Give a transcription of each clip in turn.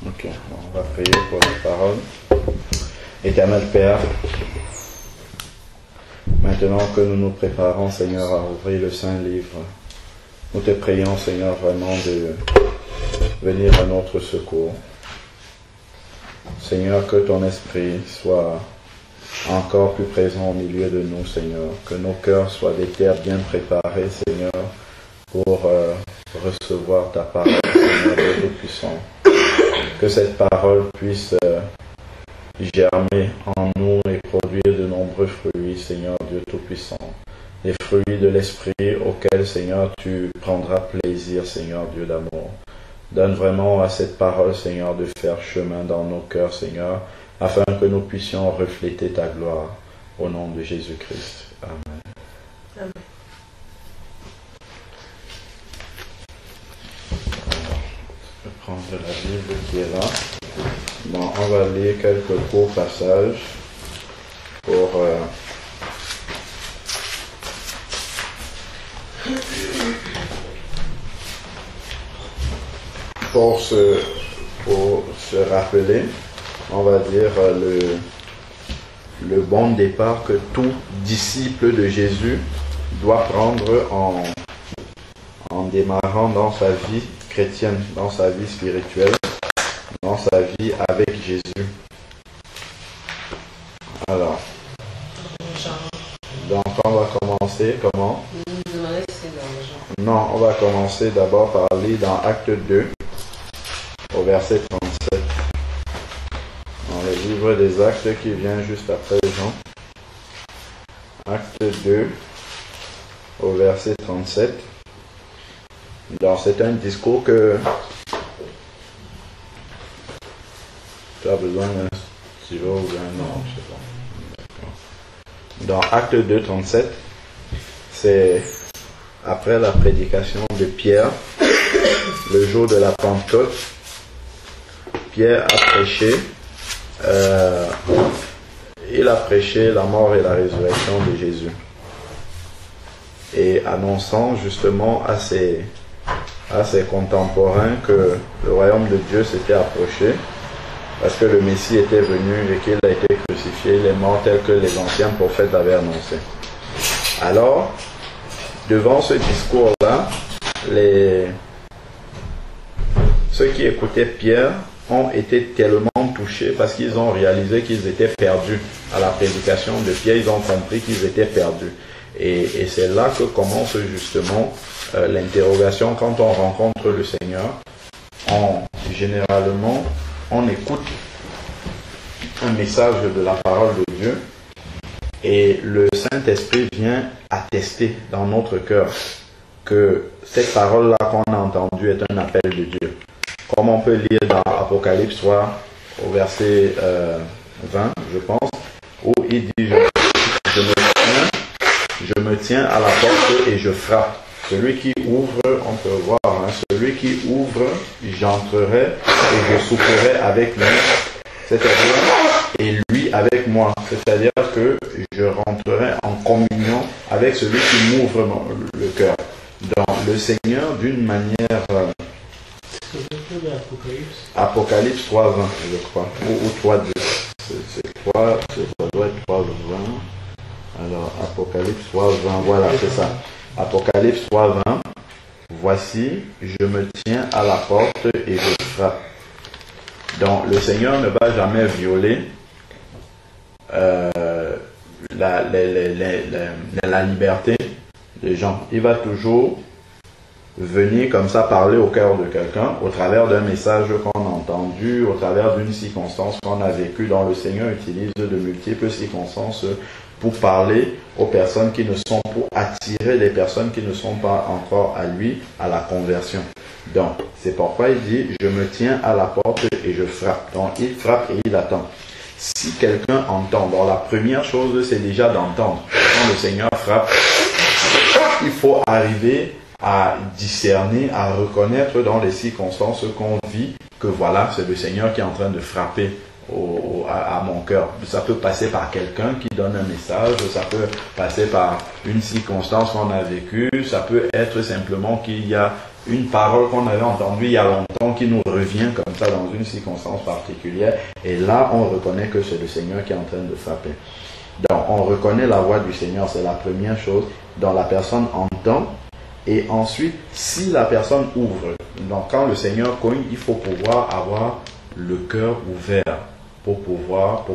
Ok, on va prier pour la parole. Éternel Père, maintenant que nous nous préparons, Seigneur, à ouvrir le Saint-Livre, nous te prions, Seigneur, vraiment de venir à notre secours. Seigneur, que ton esprit soit encore plus présent au milieu de nous, Seigneur. Que nos cœurs soient des terres bien préparées, Seigneur, pour recevoir ta parole, Seigneur, Dieu Tout-Puissant. Que cette parole puisse germer en nous et produire de nombreux fruits, Seigneur Dieu Tout-Puissant. Les fruits de l'Esprit auxquels, Seigneur, tu prendras plaisir, Seigneur Dieu d'amour. Donne vraiment à cette parole, Seigneur, de faire chemin dans nos cœurs, Seigneur, afin que nous puissions refléter ta gloire. Au nom de Jésus-Christ. Amen. Amen. Je vais prendre la Bible qui est là. Bon, on va lire quelques courts passages pour se rappeler, on va dire, le bon départ que tout disciple de Jésus doit prendre en démarrant dans sa vie chrétienne, dans sa vie spirituelle, dans sa vie avec Jésus. Alors, donc on va commencer comment? Non, on va commencer d'abord par lire dans Acte 2, au verset 37. Dans le livre des Actes qui vient juste après Jean. Acte 2, au verset 37. Donc c'est un discours que tu as besoin d'un stylo ou d'un nom, je sais pas. Dans Acte 2, 37, c'est après la prédication de Pierre, le jour de la Pentecôte. Pierre a prêché, il a prêché la mort et la résurrection de Jésus. Et annonçant justement à ses contemporains que le royaume de Dieu s'était approché, parce que le Messie était venu et qu'il a été crucifié, il est mort tel que les anciens prophètes avaient annoncé. Alors, devant ce discours-là, ceux qui écoutaient Pierre ont été tellement touchés parce qu'ils ont réalisé qu'ils étaient perdus. À la prédication de Pierre, ils ont compris qu'ils étaient perdus. Et c'est là que commence justement l'interrogation. Quand on rencontre le Seigneur, généralement, on écoute un message de la parole de Dieu et le Saint-Esprit vient attester dans notre cœur que cette parole-là qu'on a entendue est un appel de Dieu. Comme on peut lire dans Apocalypse 3 au verset 20, je pense, où il dit je me tiens à la porte et je frappe. Celui qui ouvre, on peut voir, celui qui ouvre, j'entrerai et je soufflerai avec lui, c'est-à-dire, et lui avec moi. C'est-à-dire que je rentrerai en communion avec celui qui m'ouvre le cœur. Donc le Seigneur, d'une manière... Apocalypse 3.20, je crois, ou 3.2. Ça doit être 3.20. Alors, Apocalypse 3.20, voilà, c'est ça. Apocalypse 3.20, voici, je me tiens à la porte et je frappe. Donc, le Seigneur ne va jamais violer la liberté des gens. Il va toujours venir comme ça parler au cœur de quelqu'un au travers d'un message qu'on a entendu, au travers d'une circonstance qu'on a vécue, dont le Seigneur utilise de multiples circonstances pour parler aux personnes qui ne sont, pour attirer les personnes qui ne sont pas encore à lui, à la conversion. Donc, c'est pourquoi il dit, je me tiens à la porte et je frappe. Donc, il frappe et il attend. Si quelqu'un entend, donc la première chose, c'est déjà d'entendre. Quand le Seigneur frappe, il faut arriver à discerner, à reconnaître dans les circonstances qu'on vit que voilà, c'est le Seigneur qui est en train de frapper à mon cœur. Ça peut passer par quelqu'un qui donne un message, ça peut passer par une circonstance qu'on a vécue, ça peut être simplement qu'il y a une parole qu'on avait entendue il y a longtemps qui nous revient comme ça dans une circonstance particulière. Et là, on reconnaît que c'est le Seigneur qui est en train de frapper. Donc, on reconnaît la voix du Seigneur, c'est la première chose dont la personne entend. Et ensuite, si la personne ouvre, donc quand le Seigneur cogne, il faut pouvoir avoir le cœur ouvert pour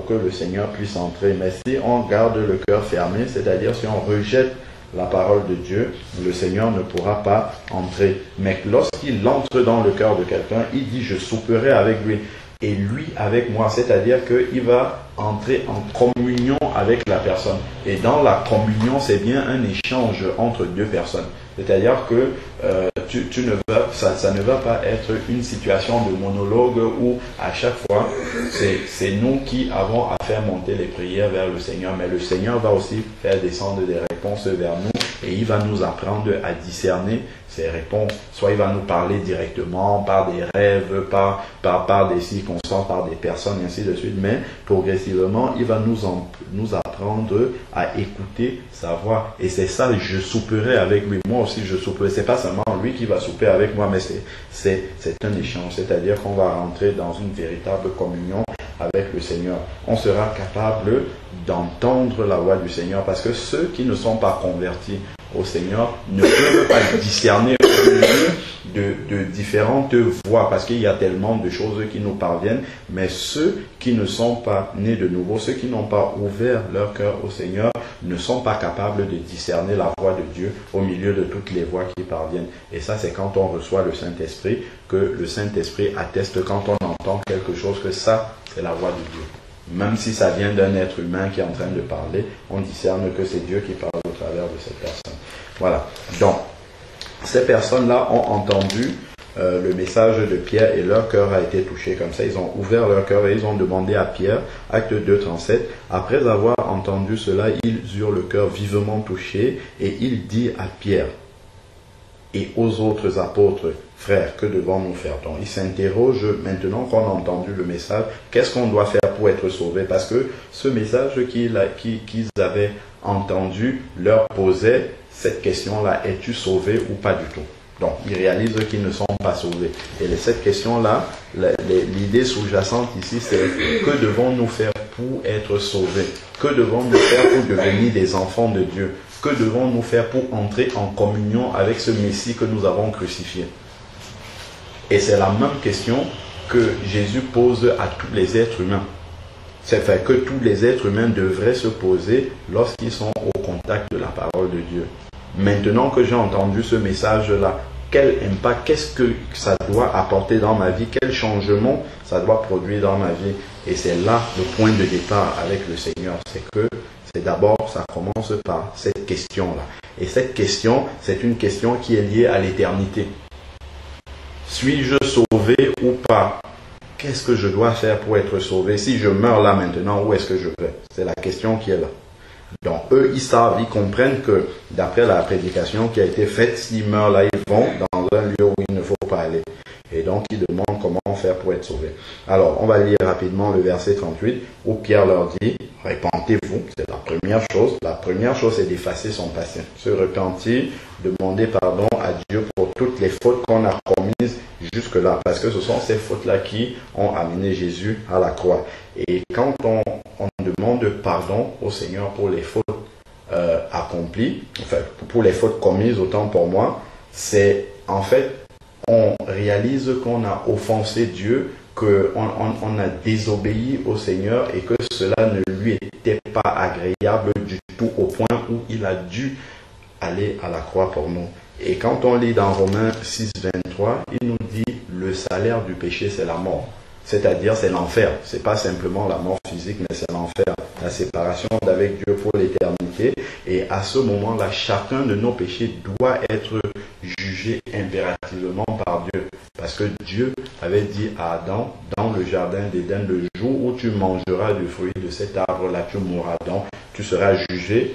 que le Seigneur puisse entrer. Mais si on garde le cœur fermé, c'est-à-dire si on rejette la parole de Dieu, le Seigneur ne pourra pas entrer. Mais lorsqu'il entre dans le cœur de quelqu'un, il dit « je souperai avec lui » et lui avec moi. C'est-à-dire qu'il va entrer en communion avec la personne. Et dans la communion, c'est bien un échange entre deux personnes. C'est-à-dire que ça ne va pas être une situation de monologue où à chaque fois, c'est nous qui avons à faire monter les prières vers le Seigneur. Mais le Seigneur va aussi faire descendre des réponses vers nous et il va nous apprendre à discerner ces réponses. Soit il va nous parler directement par des rêves, par des circonstances, par des personnes, et ainsi de suite. Mais progressivement, il va nous apprendre à écouter sa voix. Et c'est ça, je souperai avec lui. Moi aussi, je souperai. C'est pas seulement lui qui va souper avec moi, mais c'est un échange. C'est-à-dire qu'on va rentrer dans une véritable communion avec le Seigneur. On sera capable d'entendre la voix du Seigneur parce que ceux qui ne sont pas convertis au Seigneur ne peuvent pas discerner de différentes voix parce qu'il y a tellement de choses qui nous parviennent, mais ceux qui ne sont pas nés de nouveau, ceux qui n'ont pas ouvert leur cœur au Seigneur ne sont pas capables de discerner la voix de Dieu au milieu de toutes les voix qui parviennent. Et ça, c'est quand on reçoit le Saint-Esprit que le Saint-Esprit atteste quand on entend quelque chose que ça, c'est la voix de Dieu. Même si ça vient d'un être humain qui est en train de parler, on discerne que c'est Dieu qui parle au travers de cette personne. Voilà. Donc, ces personnes-là ont entendu le message de Pierre et leur cœur a été touché. Comme ça, ils ont ouvert leur cœur et ils ont demandé à Pierre, acte 2, 37, après avoir entendu cela, ils eurent le cœur vivement touché et il dit à Pierre et aux autres apôtres, frères, que devons-nous faire? Donc, ils s'interrogent maintenant qu'on a entendu le message, qu'est-ce qu'on doit faire pour être sauvé? Parce que ce message qu'ils avaient entendu leur posait cette question-là, es-tu sauvé ou pas du tout? Donc, ils réalisent qu'ils ne sont pas sauvés. Et cette question-là, l'idée sous-jacente ici, c'est que devons-nous faire pour être sauvés? Que devons-nous faire pour devenir des enfants de Dieu? Que devons-nous faire pour entrer en communion avec ce Messie que nous avons crucifié? Et c'est la même question que Jésus pose à tous les êtres humains. C'est fait que tous les êtres humains devraient se poser lorsqu'ils sont au contact de la parole de Dieu. Maintenant que j'ai entendu ce message-là, quel impact, qu'est-ce que ça doit apporter dans ma vie? Quel changement ça doit produire dans ma vie? Et c'est là le point de départ avec le Seigneur. C'est d'abord, ça commence par cette question-là. Et cette question, c'est une question qui est liée à l'éternité. Suis-je sauvé ou pas? Qu'est-ce que je dois faire pour être sauvé? Si je meurs là maintenant, où est-ce que je vais? C'est la question qui est là. Donc eux, ils savent, ils comprennent que d'après la prédication qui a été faite, s'ils meurent là, ils vont dans un lieu où il ne faut pas aller. Et donc ils demandent comment faire pour être sauvés. Alors on va lire rapidement le verset 38 où Pierre leur dit, repentez-vous, c'est la première chose. La première chose, c'est d'effacer son passé. Se repentir, demander pardon à Dieu pour toutes les fautes qu'on a commises jusque-là. Parce que ce sont ces fautes-là qui ont amené Jésus à la croix. Et quand on demande pardon au Seigneur pour les fautes accomplies, enfin pour les fautes commises, autant pour moi, c'est en fait, on réalise qu'on a offensé Dieu, qu'on a désobéi au Seigneur et que cela ne lui était pas agréable du tout au point où il a dû aller à la croix pour nous. Et quand on lit dans Romains 6, 23, il nous dit le salaire du péché c'est la mort. C'est-à-dire c'est l'enfer. C'est pas simplement la mort physique, mais c'est l'enfer. La séparation d'avec Dieu pour l'éternité. Et à ce moment-là, chacun de nos péchés doit être jugé impérativement par Dieu. Parce que Dieu avait dit à Adam, dans le jardin d'Éden, le jour où tu mangeras du fruit de cet arbre-là, tu mourras. Donc, tu seras jugé,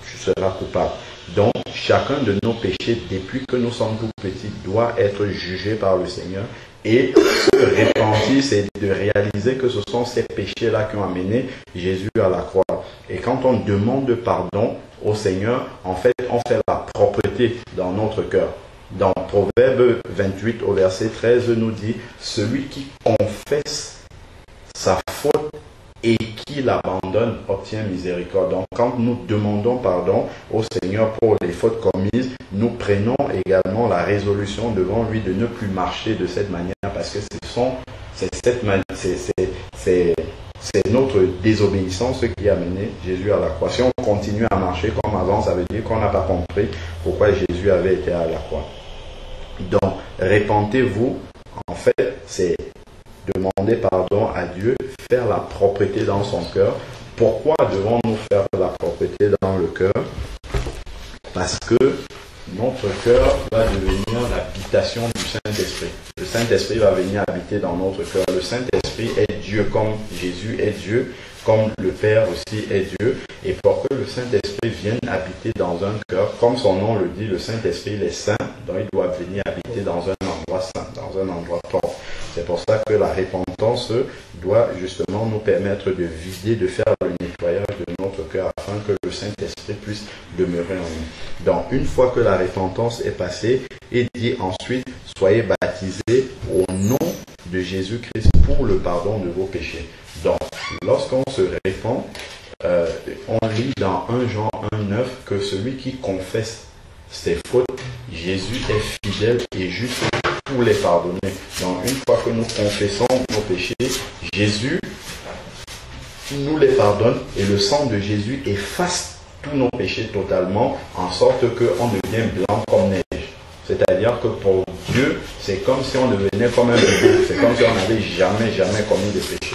tu seras coupable. Donc, chacun de nos péchés, depuis que nous sommes tout petits, doit être jugé par le Seigneur. Et se repentir, c'est de réaliser que ce sont ces péchés-là qui ont amené Jésus à la croix. Et quand on demande pardon au Seigneur, en fait, on fait la propreté dans notre cœur. Dans Proverbe 28 au verset 13 nous dit, celui qui confesse sa faute et qui l'abandonne obtient miséricorde. Donc quand nous demandons pardon au Seigneur pour les fautes commises, nous prenons également la résolution devant lui de ne plus marcher de cette manière, parce que c'est notre désobéissance qui a mené Jésus à la croix. Si on continue à marcher comme avant, ça veut dire qu'on n'a pas compris pourquoi Jésus avait été à la croix. Donc, répentez-vous, en fait, c'est demander pardon à Dieu, faire la propreté dans son cœur. Pourquoi devons-nous faire la propreté dans le cœur? Parce que notre cœur va devenir l'habitation du Saint-Esprit. Le Saint-Esprit va venir habiter dans notre cœur. Le Saint-Esprit est Dieu comme Jésus est Dieu, comme le Père aussi est Dieu. Et pour que le Saint-Esprit vienne habiter dans un cœur, comme son nom le dit, le Saint-Esprit il est saint, donc il doit venir habiter dans un endroit saint, dans un endroit propre. C'est pour ça que la repentance doit justement nous permettre de vider, de faire le nettoyage de notre cœur afin que le Saint-Esprit puisse demeurer en nous. Donc, une fois que la repentance est passée, il dit ensuite, soyez baptisés au nom de Jésus-Christ pour le pardon de vos péchés. Donc, lorsqu'on se répand, on lit dans 1 Jean 1,9 que celui qui confesse ses fautes, Jésus est fidèle et juste pour les pardonner. Donc, une fois que nous confessons nos péchés, Jésus nous les pardonne et le sang de Jésus efface tous nos péchés totalement, en sorte qu'on devient blanc comme neige. C'est-à-dire que pour Dieu, c'est comme si on devenait comme un bébé. C'est comme si on n'avait jamais commis de péché.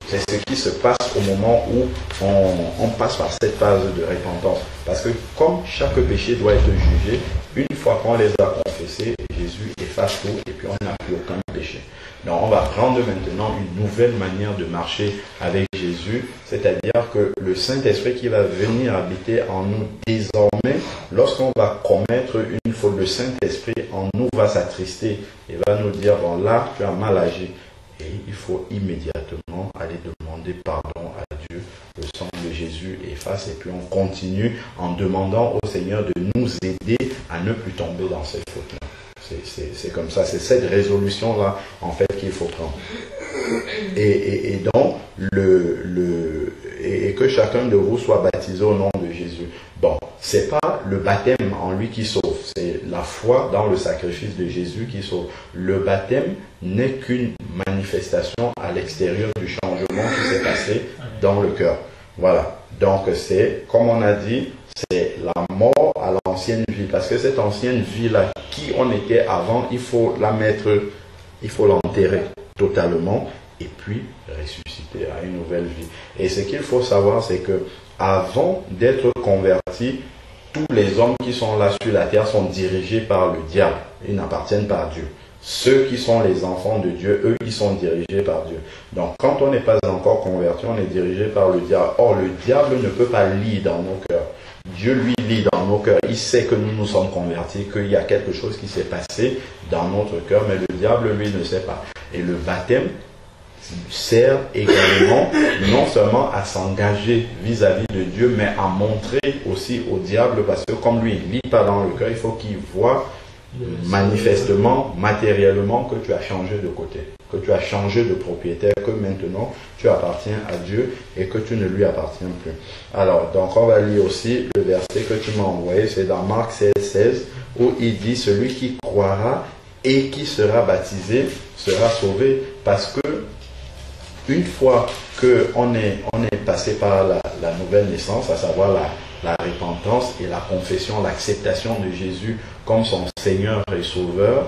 C'est ce qui se passe au moment où on passe par cette phase de repentance. Parce que comme chaque péché doit être jugé, une fois qu'on les a confessés, Jésus efface tout et puis on n'a plus aucun péché. Donc on va prendre maintenant une nouvelle manière de marcher avec Jésus, c'est-à-dire que le Saint-Esprit qui va venir habiter en nous désormais, lorsqu'on va commettre une faute, le Saint-Esprit en nous va s'attrister et va nous dire, bon là tu as mal agi. Et il faut immédiatement aller demander pardon à Dieu. Le sang de Jésus efface et puis on continue en demandant au Seigneur de nous aider à ne plus tomber dans ces fautes-là. C'est comme ça, c'est cette résolution-là en fait qu'il faut prendre. Et donc, et que chacun de vous soit baptisé au nom de Jésus. Bon, c'est pas le baptême en lui qui sauve, c'est la foi dans le sacrifice de Jésus qui sauve. Le baptême n'est qu'une manifestation à l'extérieur du changement qui s'est passé dans le cœur. Voilà. Donc c'est, comme on a dit, c'est la mort à l'ancienne vie. Parce que cette ancienne vie-là, qui on était avant, il faut la mettre, il faut l'enterrer totalement et puis ressusciter à une nouvelle vie. Et ce qu'il faut savoir, c'est que avant d'être convertis, tous les hommes qui sont là sur la terre sont dirigés par le diable. Ils n'appartiennent pas à Dieu. Ceux qui sont les enfants de Dieu, eux, ils sont dirigés par Dieu. Donc, quand on n'est pas encore converti, on est dirigé par le diable. Or, le diable ne peut pas lire dans nos cœurs. Dieu, lui, lit dans nos cœurs. Il sait que nous nous sommes convertis, qu'il y a quelque chose qui s'est passé dans notre cœur, mais le diable, lui, ne sait pas. Et le baptême sert également non seulement à s'engager vis-à-vis de Dieu, mais à montrer aussi au diable, parce que comme lui, il ne lit pas dans le cœur, il faut qu'il voit manifestement, matériellement, que tu as changé de côté, que tu as changé de propriétaire, que maintenant tu appartiens à Dieu et que tu ne lui appartiens plus. Alors, donc on va lire aussi le verset que tu m'as envoyé, c'est dans Marc 16, où il dit, celui qui croira et qui sera baptisé sera sauvé, parce que une fois qu'on est passé par la nouvelle naissance, à savoir la repentance et la confession, l'acceptation de Jésus comme son Seigneur et Sauveur,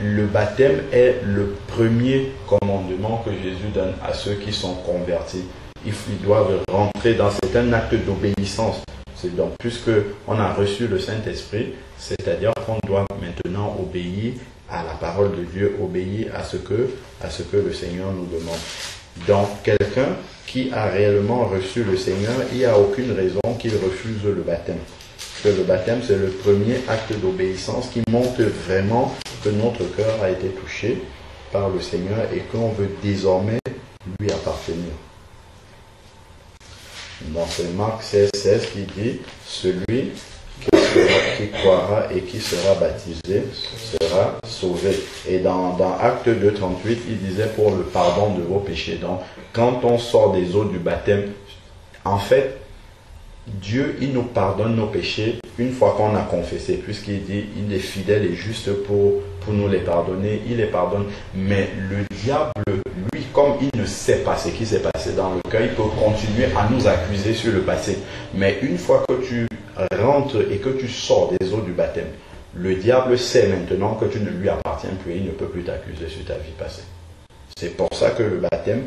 le baptême est le premier commandement que Jésus donne à ceux qui sont convertis. Ils doivent rentrer dans, c'est un acte d'obéissance. C'est donc, puisque on a reçu le Saint-Esprit, c'est-à-dire qu'on doit maintenant obéir à la parole de Dieu, obéir à ce que le Seigneur nous demande. Donc, quelqu'un qui a réellement reçu le Seigneur, il n'y a aucune raison qu'il refuse le baptême. Parce que le baptême, c'est le premier acte d'obéissance qui montre vraiment que notre cœur a été touché par le Seigneur et qu'on veut désormais lui appartenir. Donc, c'est Marc 16 qui dit, celui qui sera qui croira et qui sera baptisé sera sauvé. Et dans Acte 2:38, il disait pour le pardon de vos péchés. Donc, quand on sort des eaux du baptême, en fait, Dieu, il nous pardonne nos péchés une fois qu'on a confessé, puisqu'il dit, il est fidèle et juste pour nous les pardonner, il les pardonne. Mais le diable, lui, comme il ne sait pas ce qui s'est passé dans le cœur, il peut continuer à nous accuser sur le passé. Mais une fois que tu rentres et que tu sors des eaux du baptême, le diable sait maintenant que tu ne lui appartiens plus et il ne peut plus t'accuser sur ta vie passée. C'est pour ça que le baptême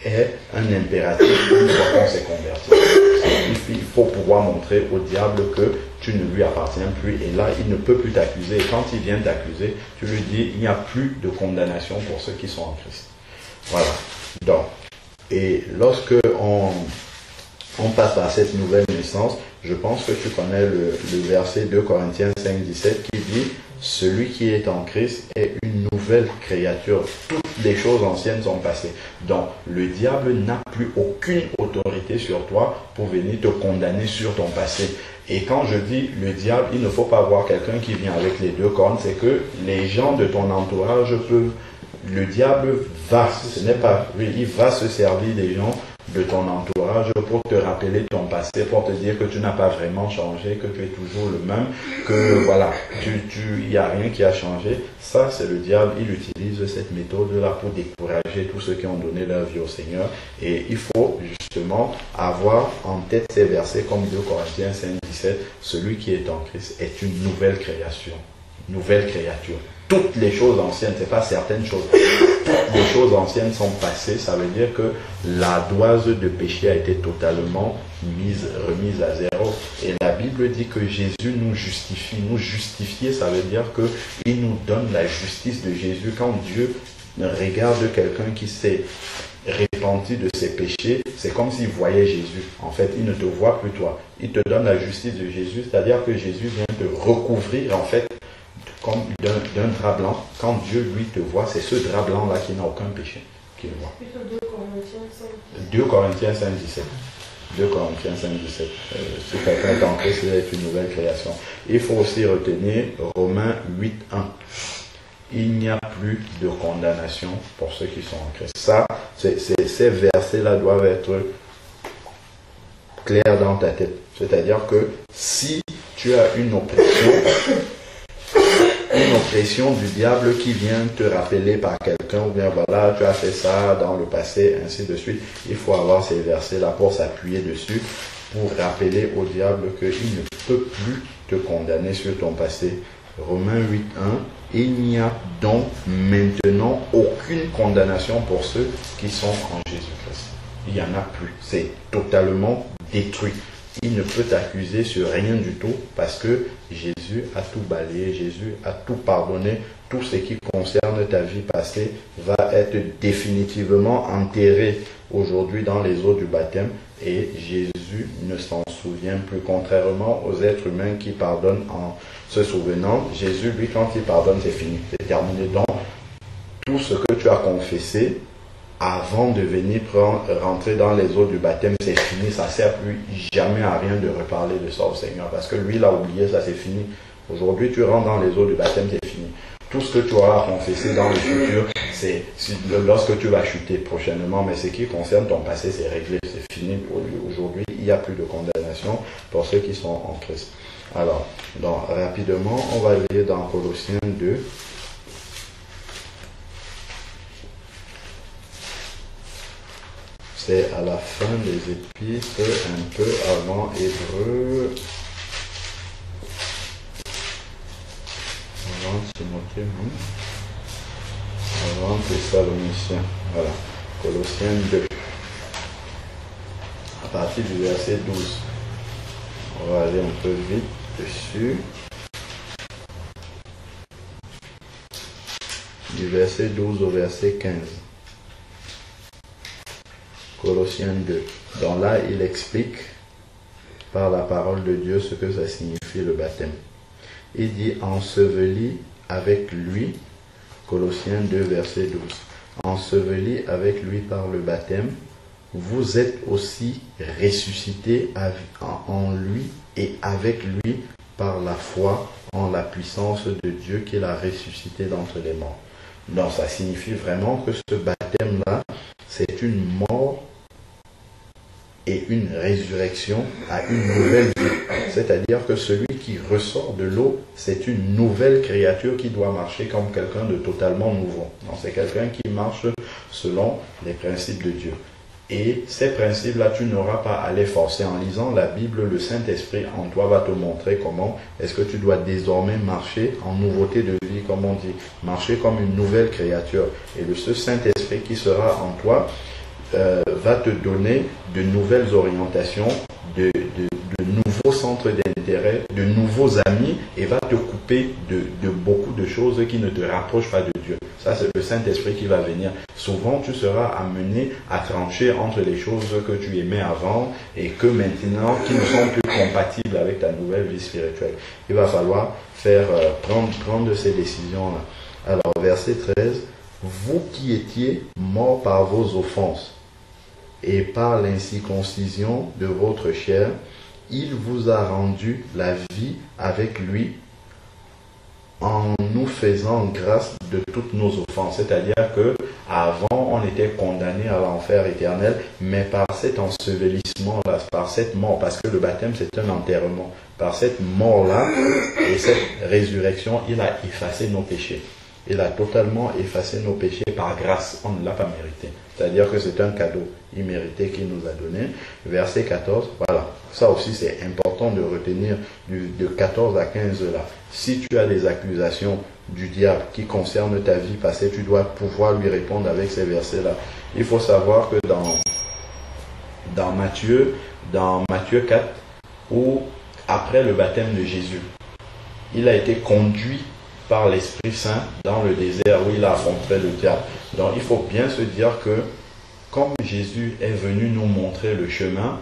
est un impératif une fois qu'on s'est converti. Il faut pouvoir montrer au diable que tu ne lui appartiens plus et là, il ne peut plus t'accuser. Et quand il vient t'accuser, tu lui dis, il n'y a plus de condamnation pour ceux qui sont en Christ. Voilà. Donc, et lorsque on passe à cette nouvelle naissance, je pense que tu connais le verset 2 Corinthiens 5:17 qui dit « Celui qui est en Christ est une nouvelle créature. Toutes les choses anciennes sont passées. » Donc, le diable n'a plus aucune autorité sur toi pour venir te condamner sur ton passé. Et quand je dis le diable, il ne faut pas voir quelqu'un qui vient avec les deux cornes, c'est que les gens de ton entourage peuvent... Le diable va, ce n'est pas... Oui, il va se servir des gens de ton entourage pour te rappeler ton passé, pour te dire que tu n'as pas vraiment changé, que tu es toujours le même, que voilà, il n'y a rien qui a changé. Ça, c'est le diable, il utilise cette méthode-là pour décourager tous ceux qui ont donné leur vie au Seigneur. Et il faut justement avoir en tête ces versets comme 2 Corinthiens 5:17, celui qui est en Christ est une nouvelle création. Nouvelle créature. Toutes les choses anciennes, c'est pas certaines choses. Toutes les choses anciennes sont passées, ça veut dire que la doise de péché a été totalement remise à zéro. Et la Bible dit que Jésus nous justifie. Nous justifier, ça veut dire qu'il nous donne la justice de Jésus. Quand Dieu regarde quelqu'un qui s'est repenti de ses péchés, c'est comme s'il voyait Jésus. En fait, il ne te voit plus toi. Il te donne la justice de Jésus, c'est-à-dire que Jésus vient te recouvrir, en fait, comme d'un drap blanc. Quand Dieu, lui, te voit, c'est ce drap blanc-là qui n'a aucun péché qu'il voit. 2 Corinthiens 5:17. 2 Corinthiens 5:17. Si quelqu'un est en Christ, il est une nouvelle création. Il faut aussi retenir Romains 8:1. Il n'y a plus de condamnation pour ceux qui sont en Christ. Ça, ces versets-là doivent être clairs dans ta tête. C'est-à-dire que si tu as une oppression du diable qui vient te rappeler par quelqu'un, ou bien voilà, tu as fait ça dans le passé, ainsi de suite, il faut avoir ces versets-là pour s'appuyer dessus, pour rappeler au diable qu'il ne peut plus te condamner sur ton passé. Romains 8:1, il n'y a donc maintenant aucune condamnation pour ceux qui sont en Jésus-Christ. Il n'y en a plus. C'est totalement détruit. Il ne peut t'accuser sur rien du tout parce que Jésus a tout balayé, Jésus a tout pardonné. Tout ce qui concerne ta vie passée va être définitivement enterré aujourd'hui dans les eaux du baptême et Jésus ne s'en souvient plus, contrairement aux êtres humains qui pardonnent en se souvenant. Jésus, lui, quand il pardonne, c'est fini, c'est terminé. Donc, tout ce que tu as confessé avant de venir rentrer dans les eaux du baptême, c'est fini, ça ne sert plus jamais à rien de reparler de ça au Seigneur, parce que lui, il a oublié, ça c'est fini. Aujourd'hui, tu rentres dans les eaux du baptême, c'est fini. Tout ce que tu auras confessé dans le futur, c'est lorsque tu vas chuter prochainement, mais ce qui concerne ton passé, c'est réglé, c'est fini. Aujourd'hui, il n'y a plus de condamnation pour ceux qui sont en Christ. Alors, donc, rapidement, on va lire dans Colossiens 2. C'est à la fin des épîtres, un peu avant Hébreux, avant Timothée, avant Thessaloniciens. Voilà, Colossiens 2, à partir du verset 12. On va aller un peu vite dessus. Du verset 12 au verset 15. Colossiens 2. Donc là, il explique par la parole de Dieu ce que ça signifie le baptême. Il dit enseveli avec lui, Colossiens 2, verset 12. Enseveli avec lui par le baptême, vous êtes aussi ressuscités en lui et avec lui par la foi en la puissance de Dieu qu'il a ressuscité d'entre les morts. Donc ça signifie vraiment que ce baptême-là, c'est une mort et une résurrection à une nouvelle vie. C'est-à-dire que celui qui ressort de l'eau, c'est une nouvelle créature qui doit marcher comme quelqu'un de totalement nouveau. Donc c'est quelqu'un qui marche selon les principes de Dieu. Et ces principes-là, tu n'auras pas à les forcer. En lisant la Bible, le Saint-Esprit en toi va te montrer comment est-ce que tu dois désormais marcher en nouveauté de vie, comme on dit, marcher comme une nouvelle créature. Et ce Saint-Esprit qui sera en toi va te donner de nouvelles orientations, de nouveaux centres d'intérêt, de nouveaux amis, et va te couper de beaucoup de choses qui ne te rapprochent pas de Dieu. Ça, c'est le Saint-Esprit qui va venir. Souvent, tu seras amené à trancher entre les choses que tu aimais avant et que maintenant, qui ne sont plus compatibles avec ta nouvelle vie spirituelle. Il va falloir prendre ces décisions-là. Alors, verset 13, « Vous qui étiez morts par vos offenses et par l'incirconcision de votre chair, il vous a rendu la vie avec lui en nous faisant grâce de toutes nos offenses. » C'est-à-dire que avant on était condamné à l'enfer éternel, mais par cet ensevelissement-là, par cette mort, parce que le baptême c'est un enterrement, par cette mort-là et cette résurrection, il a effacé nos péchés. Il a totalement effacé nos péchés par grâce. On ne l'a pas mérité. C'est-à-dire que c'est un cadeau immérité qu'il nous a donné. Verset 14, voilà. Ça aussi c'est important de retenir de 14 à 15 là. Si tu as des accusations du diable qui concernent ta vie passée, tu dois pouvoir lui répondre avec ces versets-là. Il faut savoir que dans Matthieu 4, où après le baptême de Jésus, il a été conduit par l'Esprit Saint dans le désert où il a affronté le diable. Donc il faut bien se dire que comme Jésus est venu nous montrer le chemin,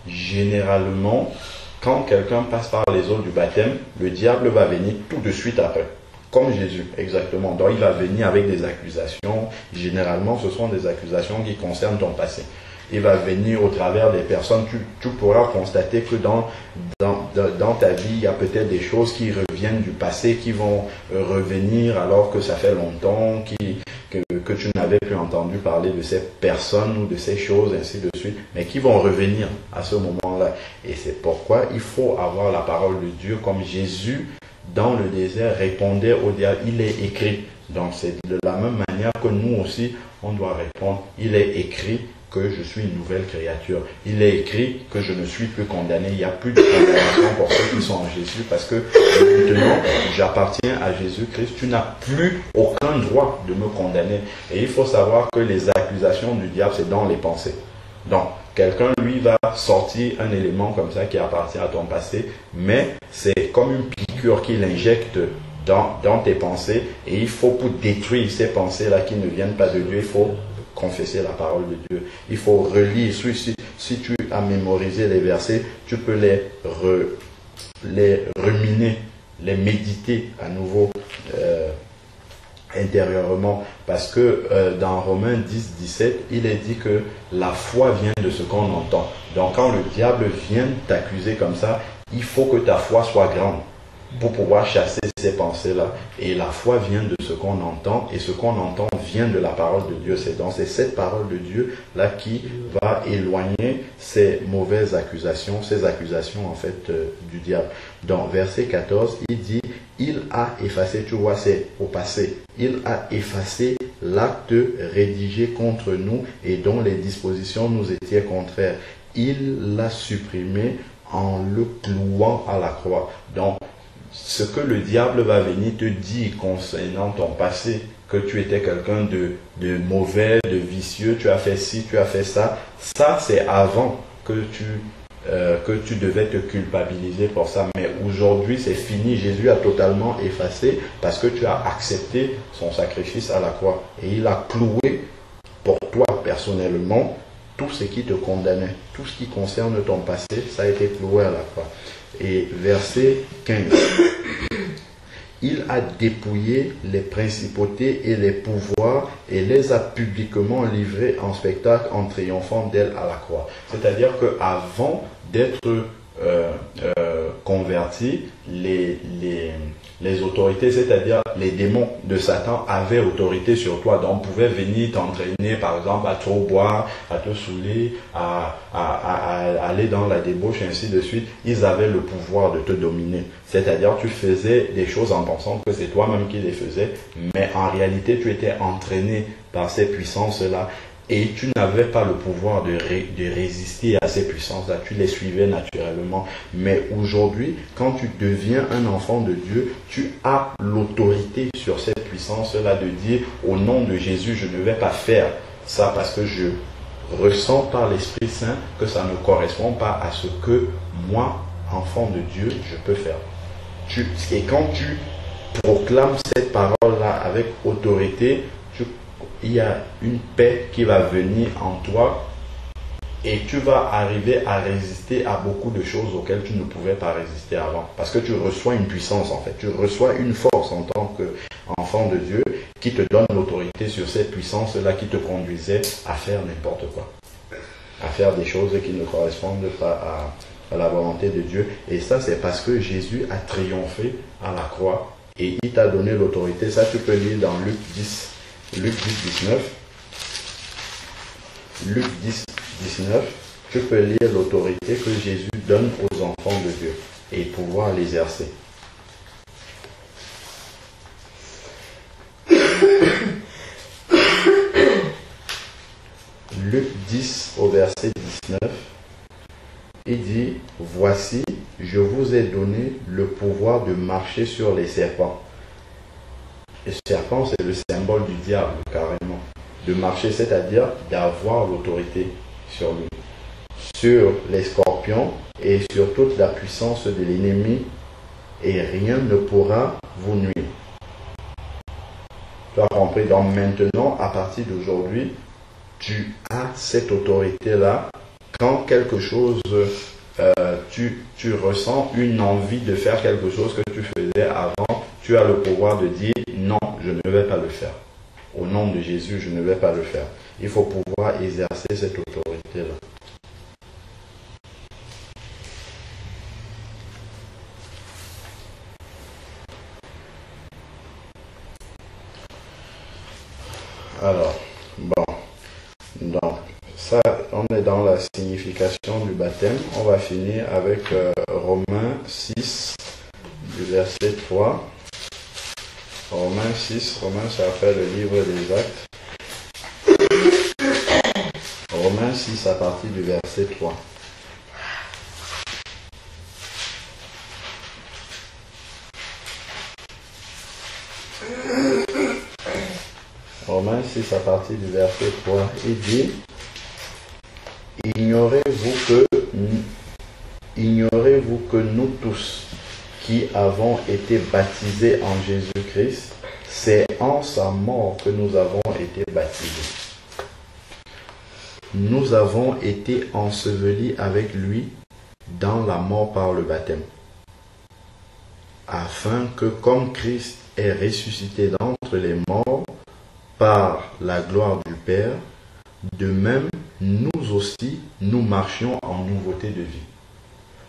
généralement, quand quelqu'un passe par les eaux du baptême, le diable va venir tout de suite après. Comme Jésus, exactement. Donc il va venir avec des accusations. Généralement, ce sont des accusations qui concernent ton passé. Il va venir au travers des personnes. Tu pourras constater que dans ta vie, il y a peut-être des choses qui reviennent du passé, qui vont revenir alors que ça fait longtemps, que tu n'avais plus entendu parler de ces personnes ou de ces choses, ainsi de suite, mais qui vont revenir à ce moment-là. Et c'est pourquoi il faut avoir la parole de Dieu, comme Jésus, dans le désert, répondait au diable, il est écrit. Donc c'est de la même manière que nous aussi, on doit répondre, il est écrit que je suis une nouvelle créature. Il est écrit que je ne suis plus condamné. Il n'y a plus de condamnation pour ceux qui sont en Jésus, parce que maintenant, j'appartiens à Jésus-Christ. Tu n'as plus aucun droit de me condamner. Et il faut savoir que les accusations du diable, c'est dans les pensées. Donc, quelqu'un, lui, va sortir un élément comme ça qui appartient à ton passé, mais c'est comme une piqûre qu'il injecte dans tes pensées, et il faut, pour détruire ces pensées-là qui ne viennent pas de Dieu, il faut confesser la parole de Dieu. Il faut relire. Si tu as mémorisé les versets, tu peux les ruminer, les méditer à nouveau intérieurement. Parce que dans Romains 10, 17, il est dit que la foi vient de ce qu'on entend. Donc quand le diable vient t'accuser comme ça, il faut que ta foi soit grande pour pouvoir chasser ces pensées-là. Et la foi vient de ce qu'on entend, et ce qu'on entend vient de la parole de Dieu. C'est cette parole de Dieu-là qui va éloigner ces mauvaises accusations, ces accusations en fait du diable. Dans verset 14, il dit, il a effacé, tu vois, c'est au passé, il a effacé l'acte rédigé contre nous et dont les dispositions nous étaient contraires. Il l'a supprimé en le clouant à la croix. Donc, ce que le diable va venir te dire concernant ton passé, que tu étais quelqu'un de mauvais, de vicieux, tu as fait ci, tu as fait ça, ça c'est avant que tu devais te culpabiliser pour ça. Mais aujourd'hui c'est fini, Jésus a totalement effacé parce que tu as accepté son sacrifice à la croix. Et il a cloué pour toi personnellement tout ce qui te condamnait, tout ce qui concerne ton passé, ça a été cloué à la croix. Et verset 15. Il a dépouillé les principautés et les pouvoirs et les a publiquement livrés en spectacle en triomphant d'elle à la croix. C'est-à-dire qu'avant d'être converti, les autorités, c'est-à-dire les démons de Satan avaient autorité sur toi. Donc, on pouvait venir t'entraîner, par exemple, à trop boire, à te saouler, à aller dans la débauche, ainsi de suite. Ils avaient le pouvoir de te dominer. C'est-à-dire, tu faisais des choses en pensant que c'est toi-même qui les faisais, mais en réalité, tu étais entraîné par ces puissances-là. Et tu n'avais pas le pouvoir de résister à ces puissances-là. Tu les suivais naturellement. Mais aujourd'hui, quand tu deviens un enfant de Dieu, tu as l'autorité sur cette puissance-là de dire, au nom de Jésus, je ne vais pas faire ça parce que je ressens par l'Esprit Saint que ça ne correspond pas à ce que moi, enfant de Dieu, je peux faire. Et quand tu proclames cette parole-là avec autorité, il y a une paix qui va venir en toi et tu vas arriver à résister à beaucoup de choses auxquelles tu ne pouvais pas résister avant. Parce que tu reçois une puissance en fait, tu reçois une force en tant qu'enfant de Dieu qui te donne l'autorité sur cette puissance-là qui te conduisait à faire n'importe quoi. À faire des choses qui ne correspondent pas à la volonté de Dieu. Et ça, c'est parce que Jésus a triomphé à la croix et il t'a donné l'autorité. Ça, tu peux lire dans Luc 10. Luc 10, 19. Luc 10, 19. Tu peux lire l'autorité que Jésus donne aux enfants de Dieu et pouvoir l'exercer. Luc 10 au verset 19. Il dit, voici, je vous ai donné le pouvoir de marcher sur les serpents. Le serpent, c'est le symbole du diable, carrément. De marcher, c'est-à-dire d'avoir l'autorité sur lui. Sur les scorpions et sur toute la puissance de l'ennemi, et rien ne pourra vous nuire. Tu as compris? Donc maintenant, à partir d'aujourd'hui, tu as cette autorité-là. Quand quelque chose, tu ressens une envie de faire quelque chose que tu faisais avant, tu as le pouvoir de dire non, je ne vais pas le faire. Au nom de Jésus, je ne vais pas le faire. Il faut pouvoir exercer cette autorité-là. Alors, bon, donc, ça, on est dans la signification du baptême. On va finir avec Romains 6, du verset 3. Romains 6, Romains ça fait le livre des Actes. Romains 6 à partir du verset 3. Romains 6 à partir du verset 3. Il dit, ignorez-vous que nous tous qui avons été baptisés en Jésus-Christ, c'est en sa mort que nous avons été baptisés. Nous avons été ensevelis avec lui dans la mort par le baptême, afin que comme Christ est ressuscité d'entre les morts par la gloire du Père, de même nous aussi nous marchions en nouveauté de vie.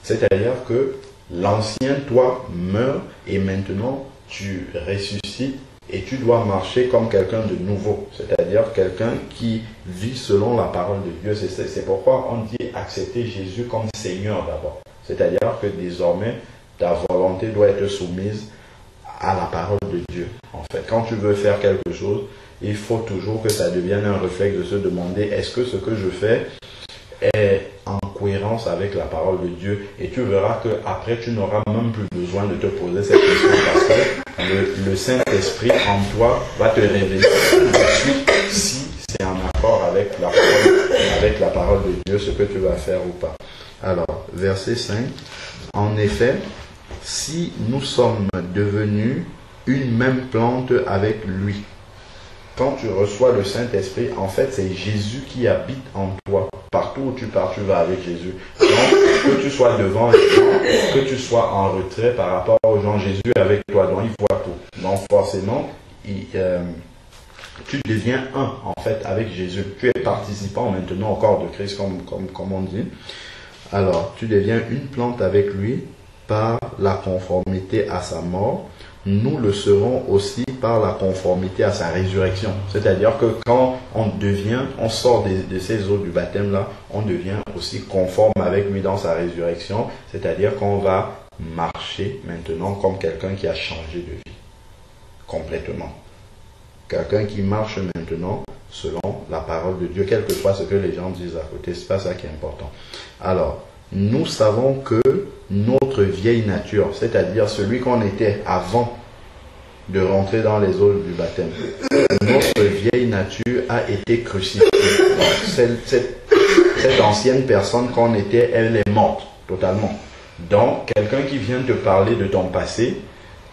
C'est-à-dire que l'ancien toi meurt et maintenant tu ressuscites et tu dois marcher comme quelqu'un de nouveau. C'est-à-dire quelqu'un qui vit selon la parole de Dieu. C'est pourquoi on dit accepter Jésus comme Seigneur d'abord. C'est-à-dire que désormais ta volonté doit être soumise à la parole de Dieu. En fait, quand tu veux faire quelque chose, il faut toujours que ça devienne un réflexe de se demander est-ce que ce que je fais est en cohérence avec la parole de Dieu, et tu verras que après tu n'auras même plus besoin de te poser cette question parce que le Saint-Esprit en toi va te révéler tout de suite si c'est en accord avec la parole de Dieu ce que tu vas faire ou pas. Alors, verset 5. En effet, si nous sommes devenus une même plante avec lui. Quand tu reçois le Saint-Esprit, en fait, c'est Jésus qui habite en toi. Partout où tu pars, tu vas avec Jésus. Donc, que tu sois devant les gens, que tu sois en retrait par rapport aux gens, Jésus est avec toi, donc il voit tout. Donc, forcément, tu deviens un, en fait, avec Jésus. Tu es participant maintenant au corps de Christ, comme on dit. Alors, tu deviens une plante avec lui par la conformité à sa mort. Nous le serons aussi par la conformité à sa résurrection. C'est-à-dire que quand on sort de ces eaux du baptême là, on devient aussi conforme avec lui dans sa résurrection. C'est-à-dire qu'on va marcher maintenant comme quelqu'un qui a changé de vie. Complètement. Quelqu'un qui marche maintenant selon la parole de Dieu, quel que soit ce que les gens disent à côté, c'est pas ça qui est important. Alors, nous savons que notre vieille nature, c'est-à-dire celui qu'on était avant de rentrer dans les eaux du baptême, notre vieille nature a été crucifiée. Cette ancienne personne qu'on était, elle est morte totalement. Donc, quelqu'un qui vient te parler de ton passé,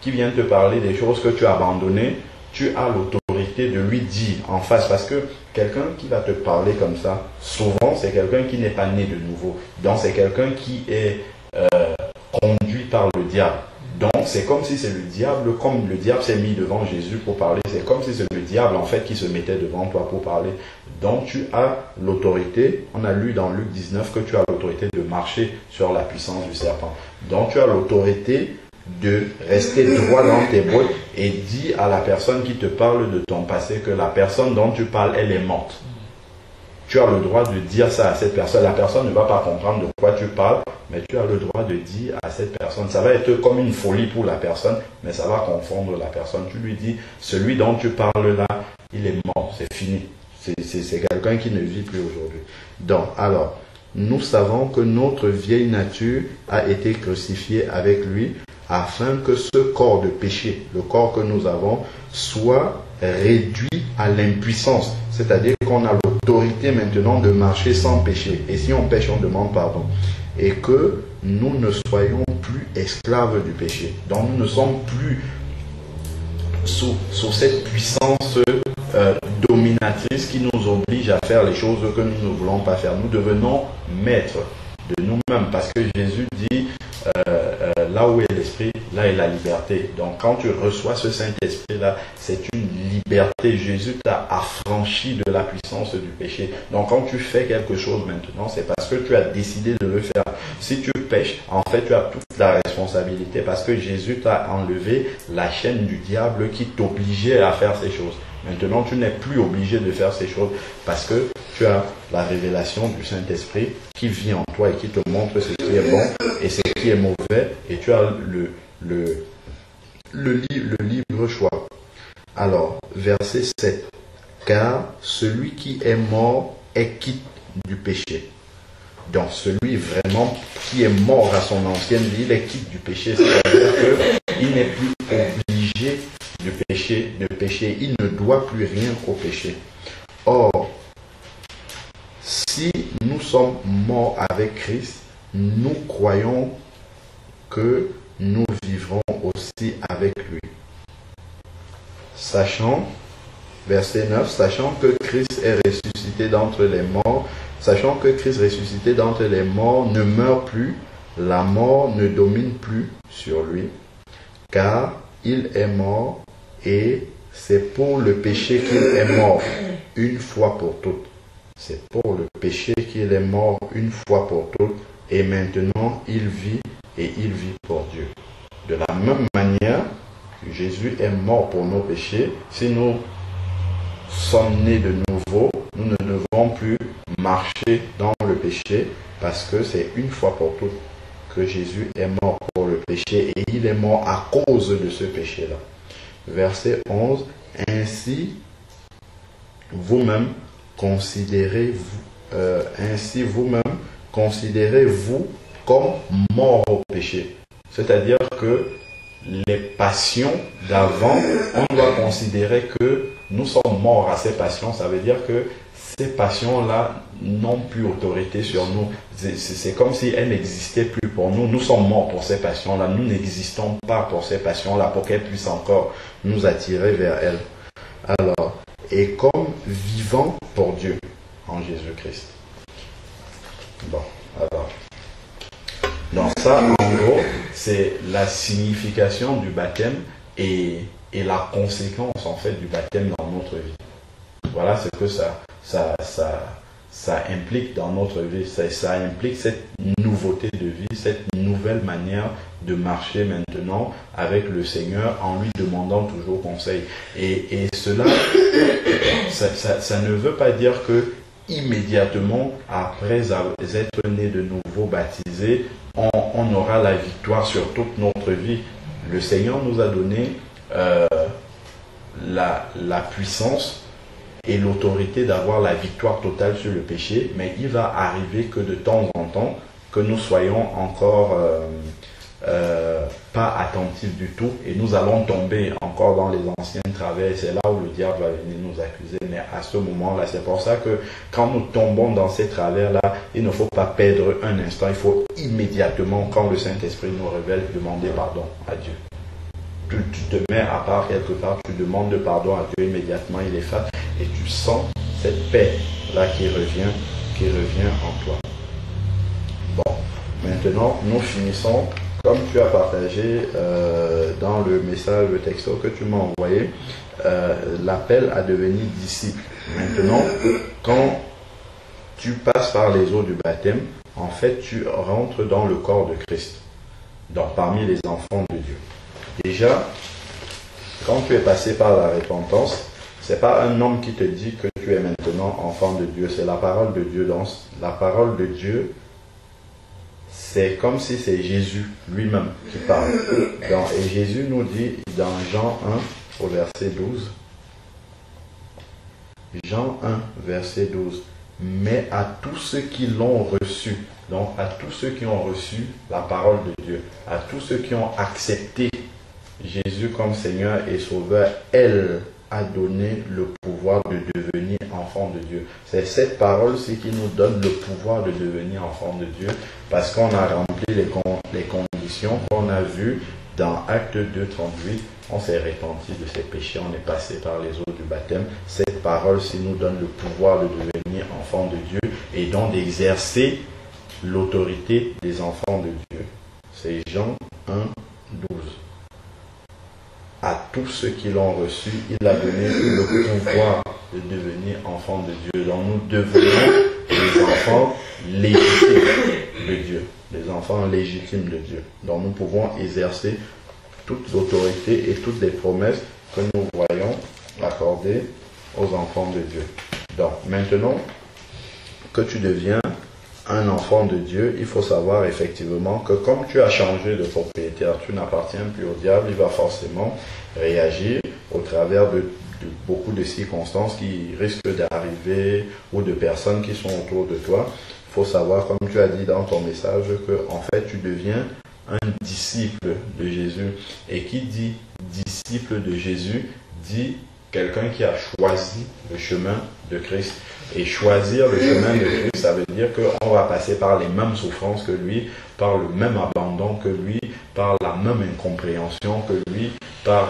qui vient te parler des choses que tu as abandonnées, tu as l'autorité de lui dire en face, parce que quelqu'un qui va te parler comme ça, souvent c'est quelqu'un qui n'est pas né de nouveau. Donc c'est quelqu'un qui est conduit par le diable. Donc c'est comme si c'est le diable, comme le diable s'est mis devant Jésus pour parler, c'est comme si c'est le diable en fait qui se mettait devant toi pour parler. Donc tu as l'autorité, on a lu dans Luc 19 que tu as l'autorité de marcher sur la puissance du serpent. Donc tu as l'autorité de rester droit dans tes bottes et dire à la personne qui te parle de ton passé que la personne dont tu parles, elle est morte. Tu as le droit de dire ça à cette personne. La personne ne va pas comprendre de quoi tu parles, mais tu as le droit de dire à cette personne. Ça va être comme une folie pour la personne, mais ça va confondre la personne. Tu lui dis, celui dont tu parles là, il est mort, c'est fini. C'est quelqu'un qui ne vit plus aujourd'hui. Donc, alors, nous savons que notre vieille nature a été crucifiée avec lui, afin que ce corps de péché, le corps que nous avons, soit réduit à l'impuissance. C'est-à-dire qu'on a l'autorité maintenant de marcher sans péché. Et si on pêche, on demande pardon. Et que nous ne soyons plus esclaves du péché. Donc nous ne sommes plus sous cette puissance dominatrice qui nous oblige à faire les choses que nous ne voulons pas faire. Nous devenons maîtres de nous-mêmes, parce que Jésus dit là où est l'esprit, là est la liberté. Donc quand tu reçois ce Saint-Esprit-là, c'est une liberté. Jésus t'a affranchi de la puissance du péché. Donc quand tu fais quelque chose maintenant, c'est parce que tu as décidé de le faire. Si tu pêches, en fait tu as toute la responsabilité, parce que Jésus t'a enlevé la chaîne du diable qui t'obligeait à faire ces choses. Maintenant, tu n'es plus obligé de faire ces choses parce que tu as la révélation du Saint-Esprit qui vit en toi et qui te montre ce qui est bon et ce qui est mauvais, et tu as le libre choix. Alors, verset 7. Car celui qui est mort est quitte du péché. Donc, celui vraiment qui est mort à son ancienne vie, il est quitte du péché. C'est-à-dire qu'il n'est plus obligé de pécher. Il ne doit plus rien au péché. Or, si nous sommes morts avec Christ, nous croyons que nous vivrons aussi avec lui. Sachant, verset 9, sachant que Christ est ressuscité d'entre les morts, sachant que Christ ressuscité d'entre les morts ne meurt plus, la mort ne domine plus sur lui, car il est mort et c'est pour le péché qu'il est mort une fois pour toutes. C'est pour le péché qu'il est mort une fois pour toutes, et maintenant il vit et il vit pour Dieu. De la même manière que Jésus est mort pour nos péchés, si nous sommes nés de nouveau, nous ne devons plus marcher dans le péché, parce que c'est une fois pour toutes que Jésus est mort pour le péché, et il est mort à cause de ce péché-là. Verset 11, ainsi vous-même considérez-vous comme mort au péché. C'est-à-dire que les passions d'avant, on doit considérer que nous sommes morts à ces passions. Ça veut dire que ces passions-là n'ont plus autorité sur nous. C'est comme si elles n'existaient plus pour nous. Nous sommes morts pour ces passions-là. Nous n'existons pas pour ces passions-là, pour qu'elles puissent encore nous attirer vers elles. Alors, et comme vivant pour Dieu en Jésus-Christ. Bon, alors. Donc ça, en gros, c'est la signification du baptême et la conséquence, en fait, du baptême dans notre vie. Voilà ce que ça implique dans notre vie. Ça implique cette nouvelle nouveauté de vie, cette nouvelle manière de marcher maintenant avec le Seigneur en lui demandant toujours conseil. Et cela, ça ne veut pas dire que immédiatement après être né de nouveau baptisé, on aura la victoire sur toute notre vie. Le Seigneur nous a donné la puissance et l'autorité d'avoir la victoire totale sur le péché, mais il va arriver que de temps en temps, que nous soyons encore pas attentifs du tout, et nous allons tomber encore dans les anciens travers, et c'est là où le diable va venir nous accuser. Mais à ce moment-là, c'est pour ça que quand nous tombons dans ces travers-là, il ne faut pas perdre un instant, il faut immédiatement, quand le Saint-Esprit nous révèle, demander pardon à Dieu. Tu te mets à part quelque part, tu demandes pardon à Dieu, immédiatement il efface, et tu sens cette paix-là qui revient en toi. Bon, maintenant, nous finissons, comme tu as partagé dans le message, le texto que tu m'as envoyé, l'appel à devenir disciple. Maintenant, quand tu passes par les eaux du baptême, en fait, tu rentres dans le corps de Christ, donc parmi les enfants de Dieu. Déjà, quand tu es passé par la repentance, c'est pas un homme qui te dit que tu es maintenant enfant de Dieu, c'est la parole de Dieu. Donc, la parole de Dieu, c'est comme si c'est Jésus lui-même qui parle. Donc, et Jésus nous dit dans Jean 1, au verset 12, Jean 1, verset 12, mais à tous ceux qui l'ont reçu, donc à tous ceux qui ont reçu la parole de Dieu, à tous ceux qui ont accepté Jésus comme Seigneur et Sauveur, elle a donné le pouvoir de devenir enfant de Dieu. C'est cette parole-ci qui nous donne le pouvoir de devenir enfant de Dieu, parce qu'on a rempli les conditions qu'on a vues dans Acte 2, 38. On s'est repenti de ses péchés, on est passé par les eaux du baptême. Cette parole-ci nous donne le pouvoir de devenir enfant de Dieu et donc d'exercer l'autorité des enfants de Dieu. C'est Jean 1, 12. À tous ceux qui l'ont reçu, il a donné le pouvoir de devenir enfants de Dieu. Donc nous devenons des enfants légitimes de Dieu. Des enfants légitimes de Dieu. Donc nous pouvons exercer toute l'autorité et toutes les promesses que nous voyons accordées aux enfants de Dieu. Donc maintenant que tu deviens un enfant de Dieu, il faut savoir effectivement que comme tu as changé de propriétaire, tu n'appartiens plus au diable, il va forcément réagir au travers de beaucoup de circonstances qui risquent d'arriver ou de personnes qui sont autour de toi. Il faut savoir, comme tu as dit dans ton message, que en fait tu deviens un disciple de Jésus. Et qui dit disciple de Jésus, dit quelqu'un qui a choisi le chemin de Christ. Et choisir le chemin de Christ, ça veut dire qu'on va passer par les mêmes souffrances que lui, par le même abandon que lui, par la même incompréhension que lui, par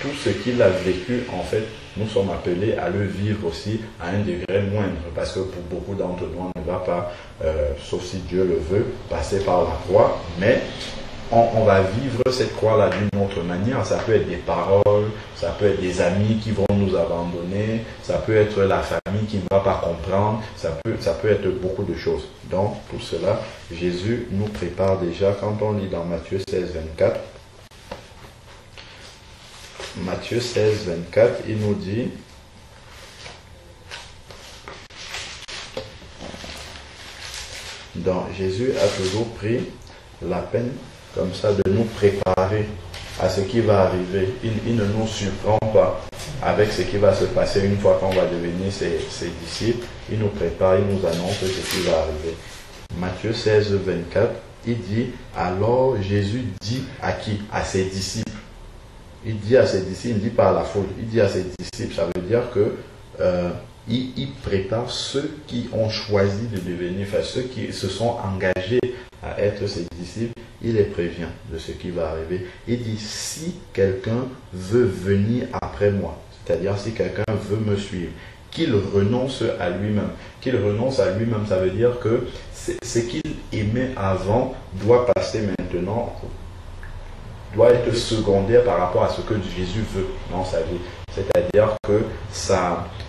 tout ce qu'il a vécu, en fait, nous sommes appelés à le vivre aussi à un degré moindre, parce que pour beaucoup d'entre nous, on ne va pas, sauf si Dieu le veut, passer par la croix, mais on va vivre cette croix-là d'une autre manière. Ça peut être des paroles, ça peut être des amis qui vont nous abandonner, ça peut être la famille qui ne va pas comprendre, ça peut être beaucoup de choses. Donc, pour cela, Jésus nous prépare déjà, quand on lit dans Matthieu 16, 24, Matthieu 16, 24, il nous dit, donc Jésus a toujours pris la peine comme ça de nous préparer à ce qui va arriver. Il ne nous surprend pas avec ce qui va se passer une fois qu'on va devenir ses disciples. Il nous prépare, il nous annonce ce qui va arriver. Matthieu 16, 24, il dit, alors Jésus dit à qui? À ses disciples. Il dit à ses disciples, il ne dit pas à la foule, il dit à ses disciples. Ça veut dire que il prépare ceux qui ont choisi de devenir, enfin ceux qui se sont engagés à être ses disciples, il les prévient de ce qui va arriver. Il dit, si quelqu'un veut venir après moi, c'est-à-dire si quelqu'un veut me suivre, qu'il renonce à lui-même. Qu'il renonce à lui-même, ça veut dire que ce qu'il aimait avant doit passer maintenant, doit être secondaire par rapport à ce que Jésus veut dans sa vie. C'est-à-dire que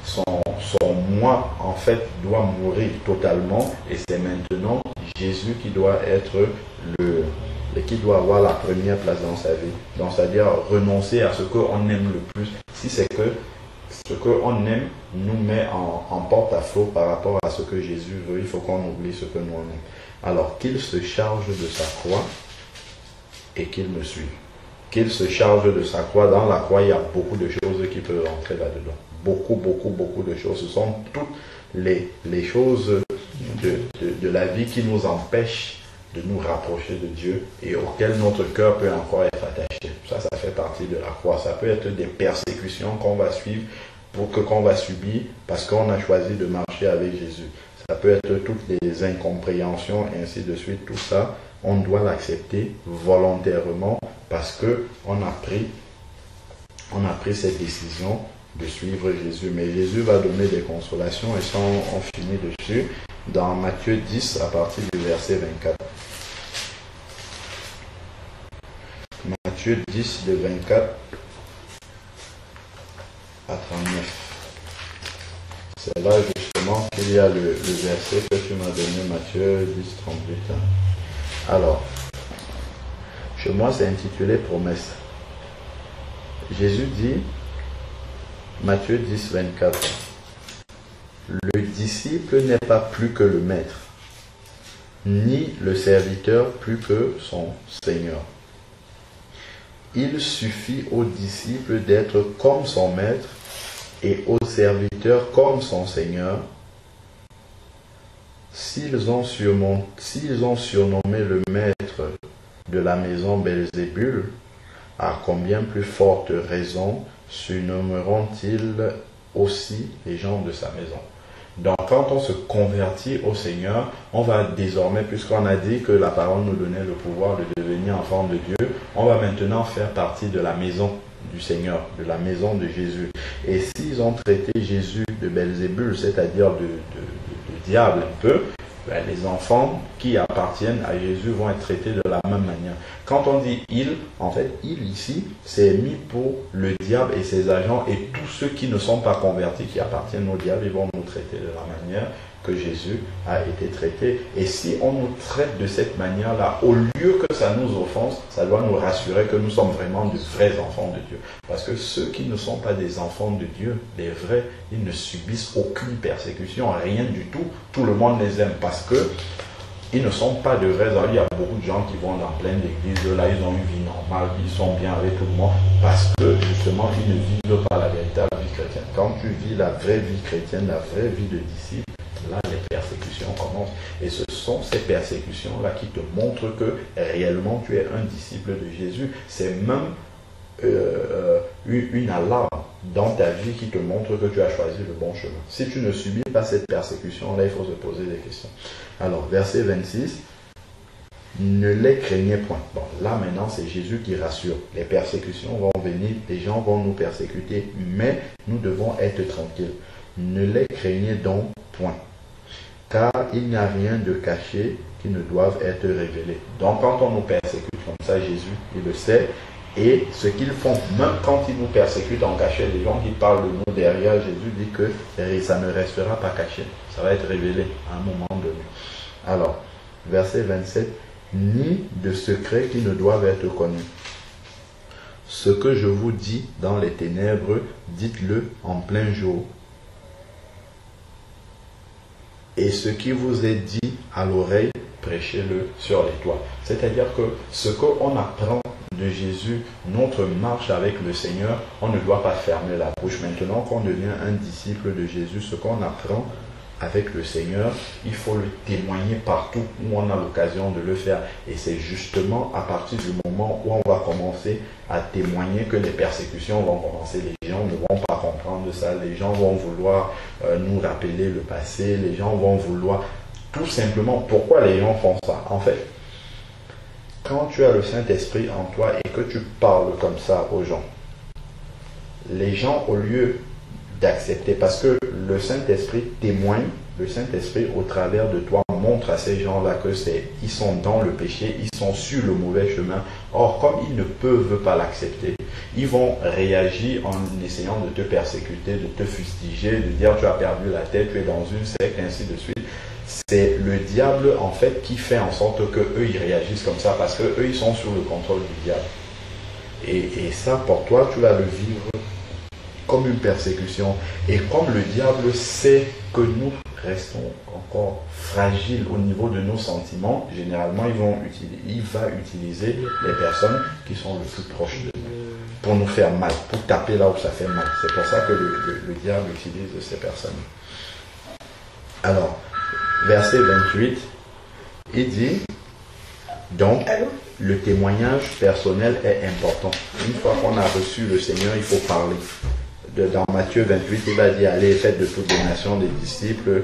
son moi, en fait, doit mourir totalement, et c'est maintenant Jésus qui doit être qui doit avoir la première place dans sa vie. Donc, c'est-à-dire renoncer à ce qu'on aime le plus. Si c'est que ce qu'on aime nous met en porte-à-faux par rapport à ce que Jésus veut, il faut qu'on oublie ce que nous on aime. Alors, qu'il se charge de sa croix et qu'il me suive. Qu'il se charge de sa croix. Dans la croix, il y a beaucoup de choses qui peuvent rentrer là-dedans. Beaucoup de choses. Ce sont toutes les choses de la vie qui nous empêchent de nous rapprocher de Dieu et auquel notre cœur peut encore être attaché. Ça fait partie de la croix. Ça peut être des persécutions qu'on va suivre, qu'on va subir parce qu'on a choisi de marcher avec Jésus. Ça peut être toutes les incompréhensions et ainsi de suite. Tout ça, on doit l'accepter volontairement parce qu'on a pris cette décision de suivre Jésus. Mais Jésus va donner des consolations et ça, on finit dessus dans Matthieu 10 à partir du verset 24. Matthieu 10 de 24 à 39. C'est là justement qu'il y a le verset que tu m'as donné, Matthieu 10, 38. Alors, chez moi c'est intitulé Promesse. Jésus dit, Matthieu 10, 24, le disciple n'est pas plus que le maître, ni le serviteur plus que son Seigneur. Il suffit au disciple d'être comme son maître et au serviteur comme son Seigneur. S'ils ont surnommé le maître de la maison Belzébul, à combien plus forte raison surnommeront-ils aussi les gens de sa maison? Donc quand on se convertit au Seigneur, on va désormais, puisqu'on a dit que la parole nous donnait le pouvoir de devenir enfant de Dieu, on va maintenant faire partie de la maison du Seigneur, de la maison de Jésus. Et s'ils ont traité Jésus de Belzébul, c'est-à-dire de diable un peu, ben, les enfants qui appartiennent à Jésus vont être traités de la même manière. Quand on dit « il », en fait, « il » ici, c'est mis pour le diable et ses agents et tous ceux qui ne sont pas convertis, qui appartiennent au diable, ils vont nous traiter de la manière que Jésus a été traité. Et si on nous traite de cette manière-là, au lieu que ça nous offense, ça doit nous rassurer que nous sommes vraiment des vrais enfants de Dieu. Parce que ceux qui ne sont pas des enfants de Dieu, les vrais, ils ne subissent aucune persécution, rien du tout. Tout le monde les aime parce que ils ne sont pas de vrais amis. Il y a beaucoup de gens qui vont dans plein d'églises, là ils ont une vie normale, ils sont bien avec tout le monde, parce que justement ils ne vivent pas la véritable vie chrétienne. Quand tu vis la vraie vie chrétienne, la vraie vie de disciple, là les persécutions commencent. Et ce sont ces persécutions-là qui te montrent que réellement tu es un disciple de Jésus. C'est même une alarme dans ta vie qui te montre que tu as choisi le bon chemin. Si tu ne subis pas cette persécution-là, il faut se poser des questions. Alors, verset 26, ne les craignez point. Bon, là maintenant, c'est Jésus qui rassure. Les persécutions vont venir, les gens vont nous persécuter, mais nous devons être tranquilles. Ne les craignez donc point, car il n'y a rien de caché qui ne doive être révélé. Donc, quand on nous persécute comme ça, Jésus, il le sait. Et ce qu'ils font, même quand ils nous persécutent en cachette, les gens qui parlent de nous derrière, Jésus dit que ça ne restera pas caché. Ça va être révélé à un moment donné. Alors, verset 27, ni de secrets qui ne doivent être connus. Ce que je vous dis dans les ténèbres, dites-le en plein jour. Et ce qui vous est dit à l'oreille, prêchez-le sur les toits. C'est-à-dire que ce qu'on apprend de Jésus, notre marche avec le Seigneur, on ne doit pas fermer la bouche. Maintenant qu'on devient un disciple de Jésus, ce qu'on apprend avec le Seigneur, il faut le témoigner partout où on a l'occasion de le faire. Et c'est justement à partir du moment où on va commencer à témoigner que les persécutions vont commencer. Les gens ne vont pas comprendre ça, les gens vont vouloir nous rappeler le passé, les gens vont vouloir tout simplement. Pourquoi les gens font ça? En fait, quand tu as le Saint-Esprit en toi et que tu parles comme ça aux gens, les gens, au lieu d'accepter, parce que le Saint-Esprit témoigne, le Saint-Esprit au travers de toi montre à ces gens-là que ils sont dans le péché, ils sont sur le mauvais chemin. Or, comme ils ne peuvent pas l'accepter, ils vont réagir en essayant de te persécuter, de te fustiger, de dire tu as perdu la tête, tu es dans une secte, ainsi de suite. c'est le diable en fait qui fait en sorte que eux ils réagissent comme ça, parce que eux ils sont sous le contrôle du diable. Et ça pour toi tu vas le vivre comme une persécution. Et comme le diable sait que nous restons encore fragiles au niveau de nos sentiments, généralement il va utiliser les personnes qui sont le plus proches de nous pour nous faire mal, pour taper là où ça fait mal. C'est pour ça que le diable utilise ces personnes. Alors, verset 28, il dit, donc, le témoignage personnel est important. Une fois qu'on a reçu le Seigneur, il faut parler. Dans Matthieu 28, il va dire, allez, faites de toutes les nations des disciples,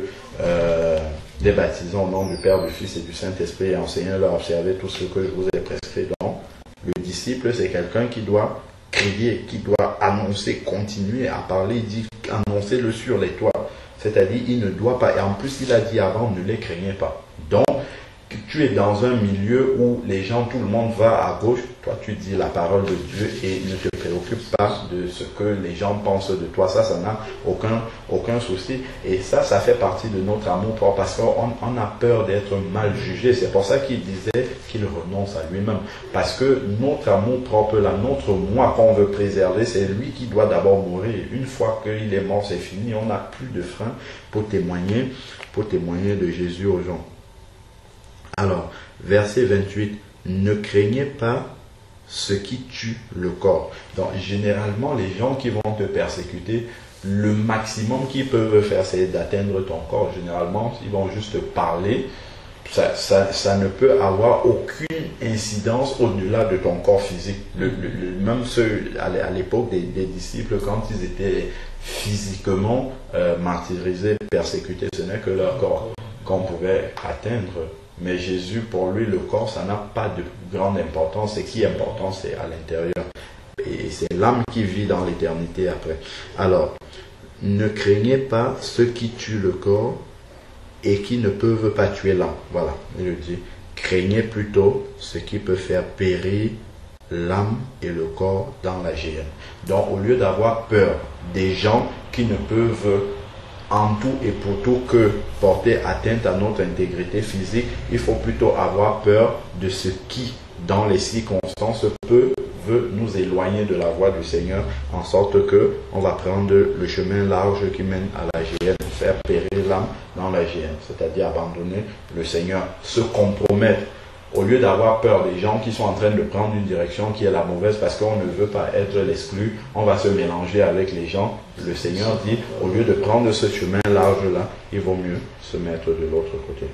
des baptisants au nom du Père, du Fils et du Saint-Esprit, et enseignez-leur à observer tout ce que je vous ai prescrit. Donc, le disciple, c'est quelqu'un qui doit crier, qui doit annoncer, continuer à parler. Il dit, annoncez-le sur les toits. C'est-à-dire, il ne doit pas, et en plus, il a dit avant, ne les craignez pas. Donc, tu es dans un milieu où les gens, tout le monde va à gauche, toi tu dis la parole de Dieu et ne te préoccupe pas de ce que les gens pensent de toi. Ça n'a aucun souci. Et ça fait partie de notre amour propre, parce qu'on a peur d'être mal jugé. C'est pour ça qu'il disait qu'il renonce à lui-même. Parce que notre amour propre, là, notre moi qu'on veut préserver, c'est lui qui doit d'abord mourir. Une fois qu'il est mort, c'est fini. On n'a plus de frein pour témoigner de Jésus aux gens. Alors, verset 28, ne craignez pas ce qui tue le corps. Donc, généralement, les gens qui vont te persécuter, le maximum qu'ils peuvent faire, c'est d'atteindre ton corps. Généralement, ils vont juste parler. Ça ne peut avoir aucune incidence au-delà de ton corps physique. Même ceux, à l'époque des disciples, quand ils étaient physiquement martyrisés, persécutés, ce n'est que leur corps qu'on pouvait atteindre. Mais Jésus, pour lui, le corps, ça n'a pas de grande importance. Ce qui est important, c'est à l'intérieur. Et c'est l'âme qui vit dans l'éternité après. Alors, ne craignez pas ceux qui tuent le corps et qui ne peuvent pas tuer l'âme. Voilà, il le dit. Craignez plutôt ce qui peut faire périr l'âme et le corps dans la géhenne. Donc, au lieu d'avoir peur des gens qui ne peuvent en tout et pour tout que porter atteinte à notre intégrité physique, il faut plutôt avoir peur de ce qui, dans les circonstances, veut nous éloigner de la voie du Seigneur, en sorte que on va prendre le chemin large qui mène à la géhenne, faire périr l'âme dans la géhenne, c'est-à-dire abandonner le Seigneur, se compromettre. Au lieu d'avoir peur des gens qui sont en train de prendre une direction qui est la mauvaise parce qu'on ne veut pas être l'exclu, on va se mélanger avec les gens. Le Seigneur dit, au lieu de prendre ce chemin large-là, il vaut mieux se mettre de l'autre côté.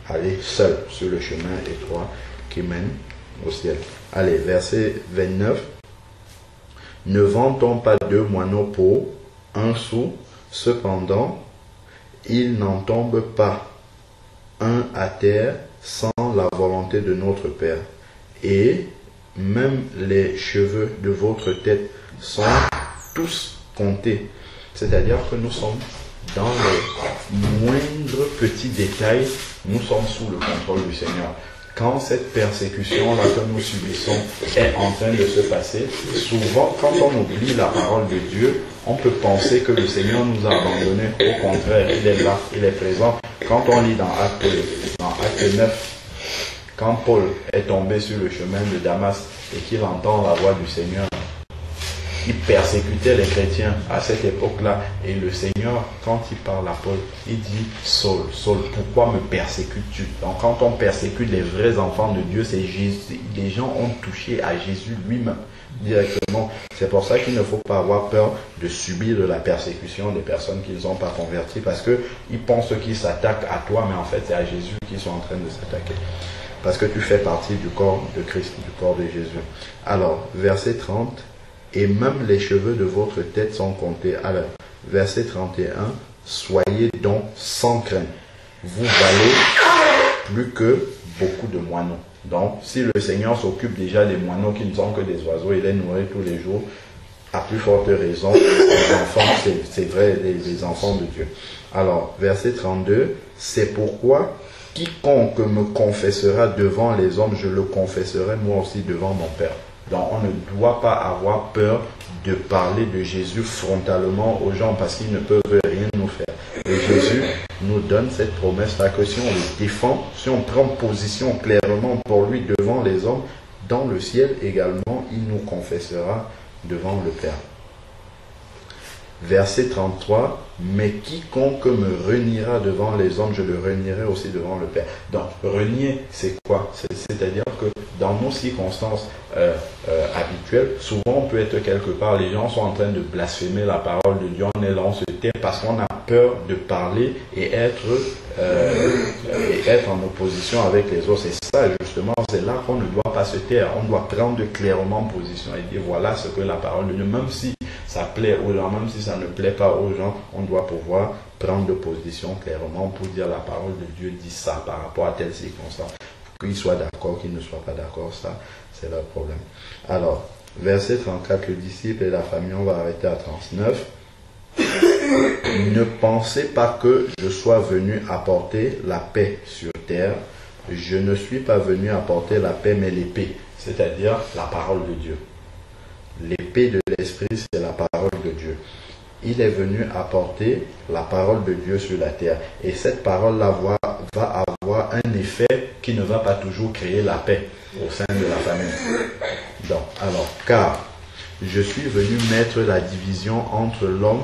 Aller seul sur le chemin étroit qui mène au ciel. Allez, verset 29. Ne vend-on pas 2 moineaux pour 1 sou, cependant, il n'en tombe pas un à terre sans la volonté de notre Père. Et même les cheveux de votre tête sont tous comptés. C'est-à-dire que nous sommes dans les moindres petits détails, nous sommes sous le contrôle du Seigneur. Quand cette persécution-là que nous subissons est en train de se passer, souvent, quand on oublie la parole de Dieu, on peut penser que le Seigneur nous a abandonnés. Au contraire, il est là, il est présent. Quand on lit dans Acte 9, quand Paul est tombé sur le chemin de Damas et qu'il entend la voix du Seigneur, il persécutait les chrétiens à cette époque-là. Et le Seigneur, quand il parle à Paul, il dit, Saul, Saul, pourquoi me persécutes-tu? Donc quand on persécute les vrais enfants de Dieu, c'est Jésus. Les gens ont touché à Jésus lui-même directement. C'est pour ça qu'il ne faut pas avoir peur de subir de la persécution des personnes qui ne sont pas converties, parce qu'ils pensent qu'ils s'attaquent à toi, mais en fait c'est à Jésus qu'ils sont en train de s'attaquer. Parce que tu fais partie du corps de Christ, du corps de Jésus. Alors, verset 30. Et même les cheveux de votre tête sont comptés. Alors, verset 31, soyez donc sans crainte. Vous valez plus que beaucoup de moineaux. Donc, si le Seigneur s'occupe déjà des moineaux qui ne sont que des oiseaux, il les nourrit tous les jours, à plus forte raison, les enfants, c'est vrai, les enfants de Dieu. Alors, verset 32, c'est pourquoi quiconque me confessera devant les hommes, je le confesserai moi aussi devant mon Père. Donc on ne doit pas avoir peur de parler de Jésus frontalement aux gens parce qu'ils ne peuvent rien nous faire. Et Jésus, nous donne cette promesse-là que si on le défend, si on prend position clairement pour lui devant les hommes, dans le ciel également, il nous confessera devant le Père. Verset 33, mais quiconque me reniera devant les hommes, je le renierai aussi devant le Père. Donc, renier, c'est quoi? C'est-à-dire que dans nos circonstances habituelles, souvent on peut être quelque part, les gens sont en train de blasphémer la parole de Dieu, on est là, on se tait parce qu'on a peur de parler et être en opposition avec les autres. C'est ça justement, c'est là qu'on ne doit pas se taire, on doit prendre clairement position et dire voilà ce que la parole de Dieu, même si ça plaît aux gens, même si ça ne plaît pas aux gens, on doit pouvoir prendre position clairement pour dire la parole de Dieu dit ça par rapport à telle circonstance. Qu'ils soient d'accord, qu'ils ne soient pas d'accord, ça c'est leur problème. Alors, verset 34, le disciple et la famille, on va arrêter à 39. Ne pensez pas que je sois venu apporter la paix sur terre. Je ne suis pas venu apporter la paix, mais l'épée, c'est-à-dire la parole de Dieu. L'épée de l'esprit, c'est la parole de Dieu. Il est venu apporter la parole de Dieu sur la terre. Et cette parole-là va avoir un effet qui ne va pas toujours créer la paix au sein de la famille. Donc, alors, car je suis venu mettre la division entre l'homme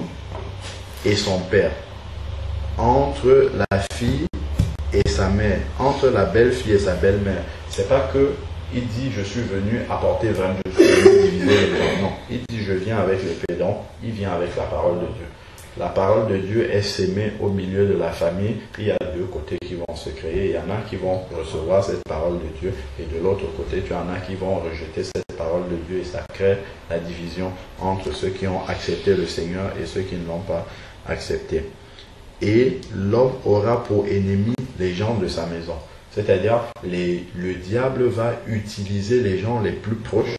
et son père, entre la fille et sa mère, entre la belle-fille et sa belle-mère. C'est pas que il dit je suis venu apporter vraiment, je suis venu diviser les gens. Non, il dit je viens avec l'épée, donc il vient avec la parole de Dieu. La parole de Dieu est sémée au milieu de la famille. Il y a deux côtés qui vont se créer. Il y en a qui vont recevoir cette parole de Dieu et de l'autre côté, tu en as qui vont rejeter cette parole de Dieu et ça crée la division entre ceux qui ont accepté le Seigneur et ceux qui ne l'ont pas accepté. Et l'homme aura pour ennemi les gens de sa maison. C'est-à-dire, le diable va utiliser les gens les plus proches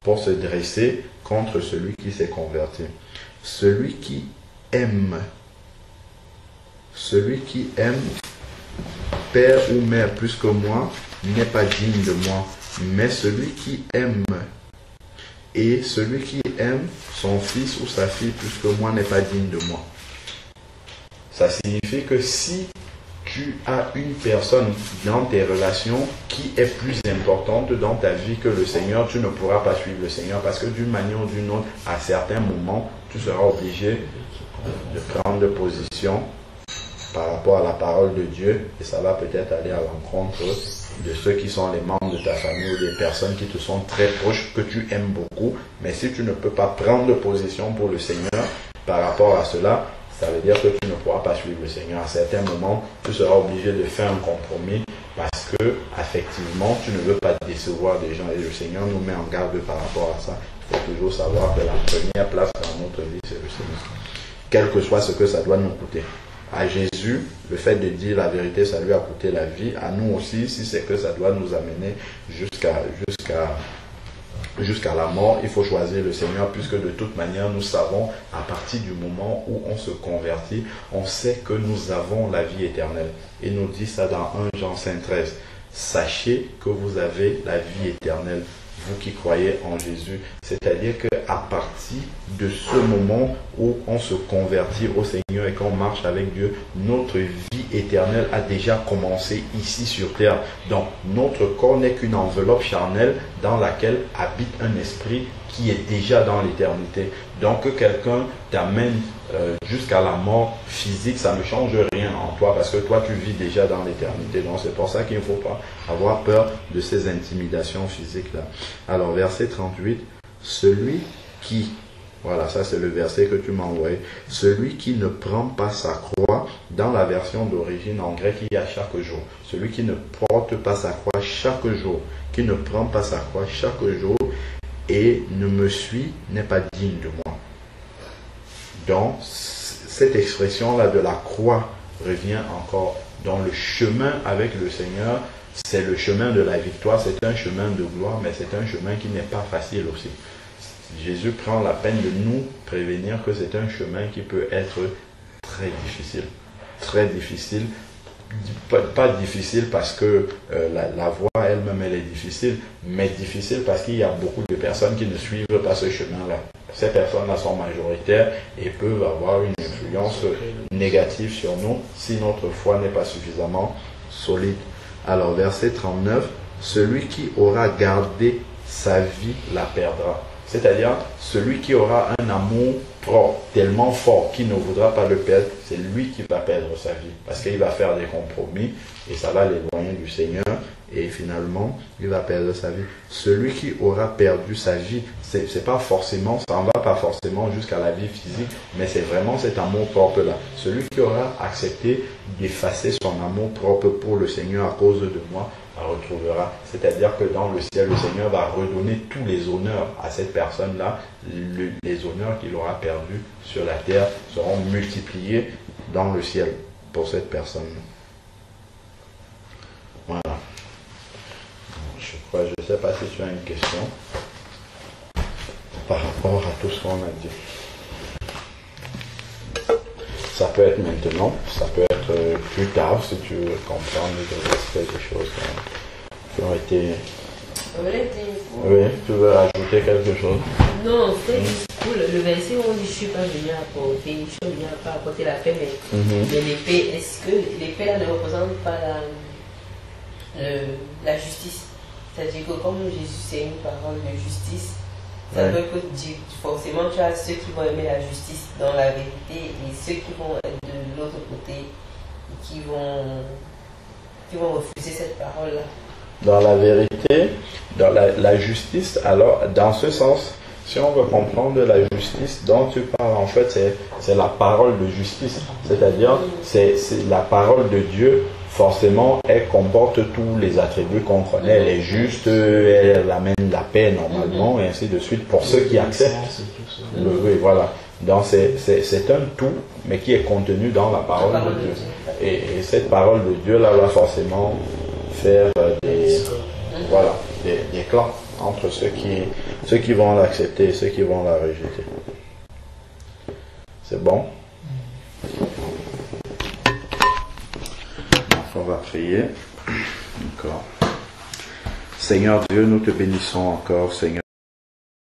pour se dresser contre celui qui s'est converti. Celui qui aime père ou mère plus que moi n'est pas digne de moi. Mais celui qui aime et celui qui aime son fils ou sa fille plus que moi n'est pas digne de moi. Ça signifie que si tu as une personne dans tes relations qui est plus importante dans ta vie que le Seigneur, tu ne pourras pas suivre le Seigneur parce que d'une manière ou d'une autre, à certains moments, tu seras obligé de prendre position par rapport à la parole de Dieu et ça va peut-être aller à l'encontre de ceux qui sont les membres de ta famille ou des personnes qui te sont très proches, que tu aimes beaucoup. Mais si tu ne peux pas prendre position pour le Seigneur par rapport à cela, ça veut dire que tu ne pourras pas suivre le Seigneur. À certains moments, tu seras obligé de faire un compromis parce que, effectivement, tu ne veux pas décevoir des gens. Et le Seigneur nous met en garde par rapport à ça. Il faut toujours savoir que la première place dans notre vie, c'est le Seigneur. Quel que soit ce que ça doit nous coûter. À Jésus, le fait de dire la vérité, ça lui a coûté la vie. À nous aussi, si c'est que ça doit nous amener jusqu'à la mort, il faut choisir le Seigneur puisque de toute manière nous savons à partir du moment où on se convertit, on sait que nous avons la vie éternelle. Il nous dit ça dans 1 Jean 5,13. Sachez que vous avez la vie éternelle, vous qui croyez en Jésus. C'est-à-dire qu'à partir de ce moment où on se convertit au Seigneur et qu'on marche avec Dieu, notre vie éternelle a déjà commencé ici sur terre. Donc notre corps n'est qu'une enveloppe charnelle dans laquelle habite un esprit qui est déjà dans l'éternité. Donc que quelqu'un t'amène jusqu'à la mort physique, ça ne change rien en toi parce que toi tu vis déjà dans l'éternité. Donc c'est pour ça qu'il ne faut pas avoir peur de ces intimidations physiques-là. Alors verset 38, celui qui, voilà, ça c'est le verset que tu m'as envoyé, celui qui ne prend pas sa croix, dans la version d'origine en grec il y a chaque jour, celui qui ne porte pas sa croix chaque jour, qui ne prend pas sa croix chaque jour et ne me suit n'est pas digne de moi. Donc cette expression-là de la croix revient encore dans le chemin avec le Seigneur. C'est le chemin de la victoire, c'est un chemin de gloire, mais c'est un chemin qui n'est pas facile aussi. Jésus prend la peine de nous prévenir que c'est un chemin qui peut être très difficile. Très difficile. Pas difficile parce que la voie elle-même elle est difficile, mais difficile parce qu'il y a beaucoup de personnes qui ne suivent pas ce chemin-là. Ces personnes-là sont majoritaires et peuvent avoir une influence négative sur nous si notre foi n'est pas suffisamment solide. Alors, verset 39, celui qui aura gardé sa vie la perdra. C'est-à-dire, celui qui aura un amour propre tellement fort qu'il ne voudra pas le perdre, c'est lui qui va perdre sa vie. Parce qu'il va faire des compromis et ça va l'éloigner du Seigneur et finalement, il va perdre sa vie. Celui qui aura perdu sa vie, c'est pas forcément, ça ne va pas forcément jusqu'à la vie physique, mais c'est vraiment cet amour propre-là. Celui qui aura accepté d'effacer son amour propre pour le Seigneur à cause de moi, la retrouvera. C'est-à-dire que dans le ciel, le Seigneur va redonner tous les honneurs à cette personne-là. Les honneurs qu'il aura perdus sur la terre seront multipliés dans le ciel pour cette personne. Voilà. Je ne sais pas si tu as une question par rapport à tout ce qu'on a dit. Ça peut être maintenant, ça peut être plus tard si tu veux comprendre des choses qui ont été... Oui, tu veux rajouter quelque chose? Non, c'est juste pour le verset où on dit je ne suis pas venu apporter, je suis venu pas apporter la paix, mais l'épée, est-ce que l'épée là ne représente pas la justice? C'est-à-dire que comme Jésus c'est une parole de justice, ça veut que forcément tu as ceux qui vont aimer la justice dans la vérité et ceux qui vont être de l'autre côté et qui vont refuser cette parole-là. Dans la vérité, dans la justice, alors dans ce sens, si on veut comprendre la justice dont tu parles, en fait, c'est la parole de justice. C'est-à-dire, c'est la parole de Dieu. Forcément, elle comporte tous les attributs qu'on connaît. Elle est juste, elle amène la paix normalement, et ainsi de suite, pour ceux qui acceptent. Oui, voilà. Donc, c'est un tout, mais qui est contenu dans la parole de Dieu. Et cette parole de Dieu-là va forcément faire des clans entre ceux qui vont l'accepter et ceux qui vont la rejeter. C'est bon? On va prier. Encore. Seigneur Dieu, nous te bénissons encore, Seigneur.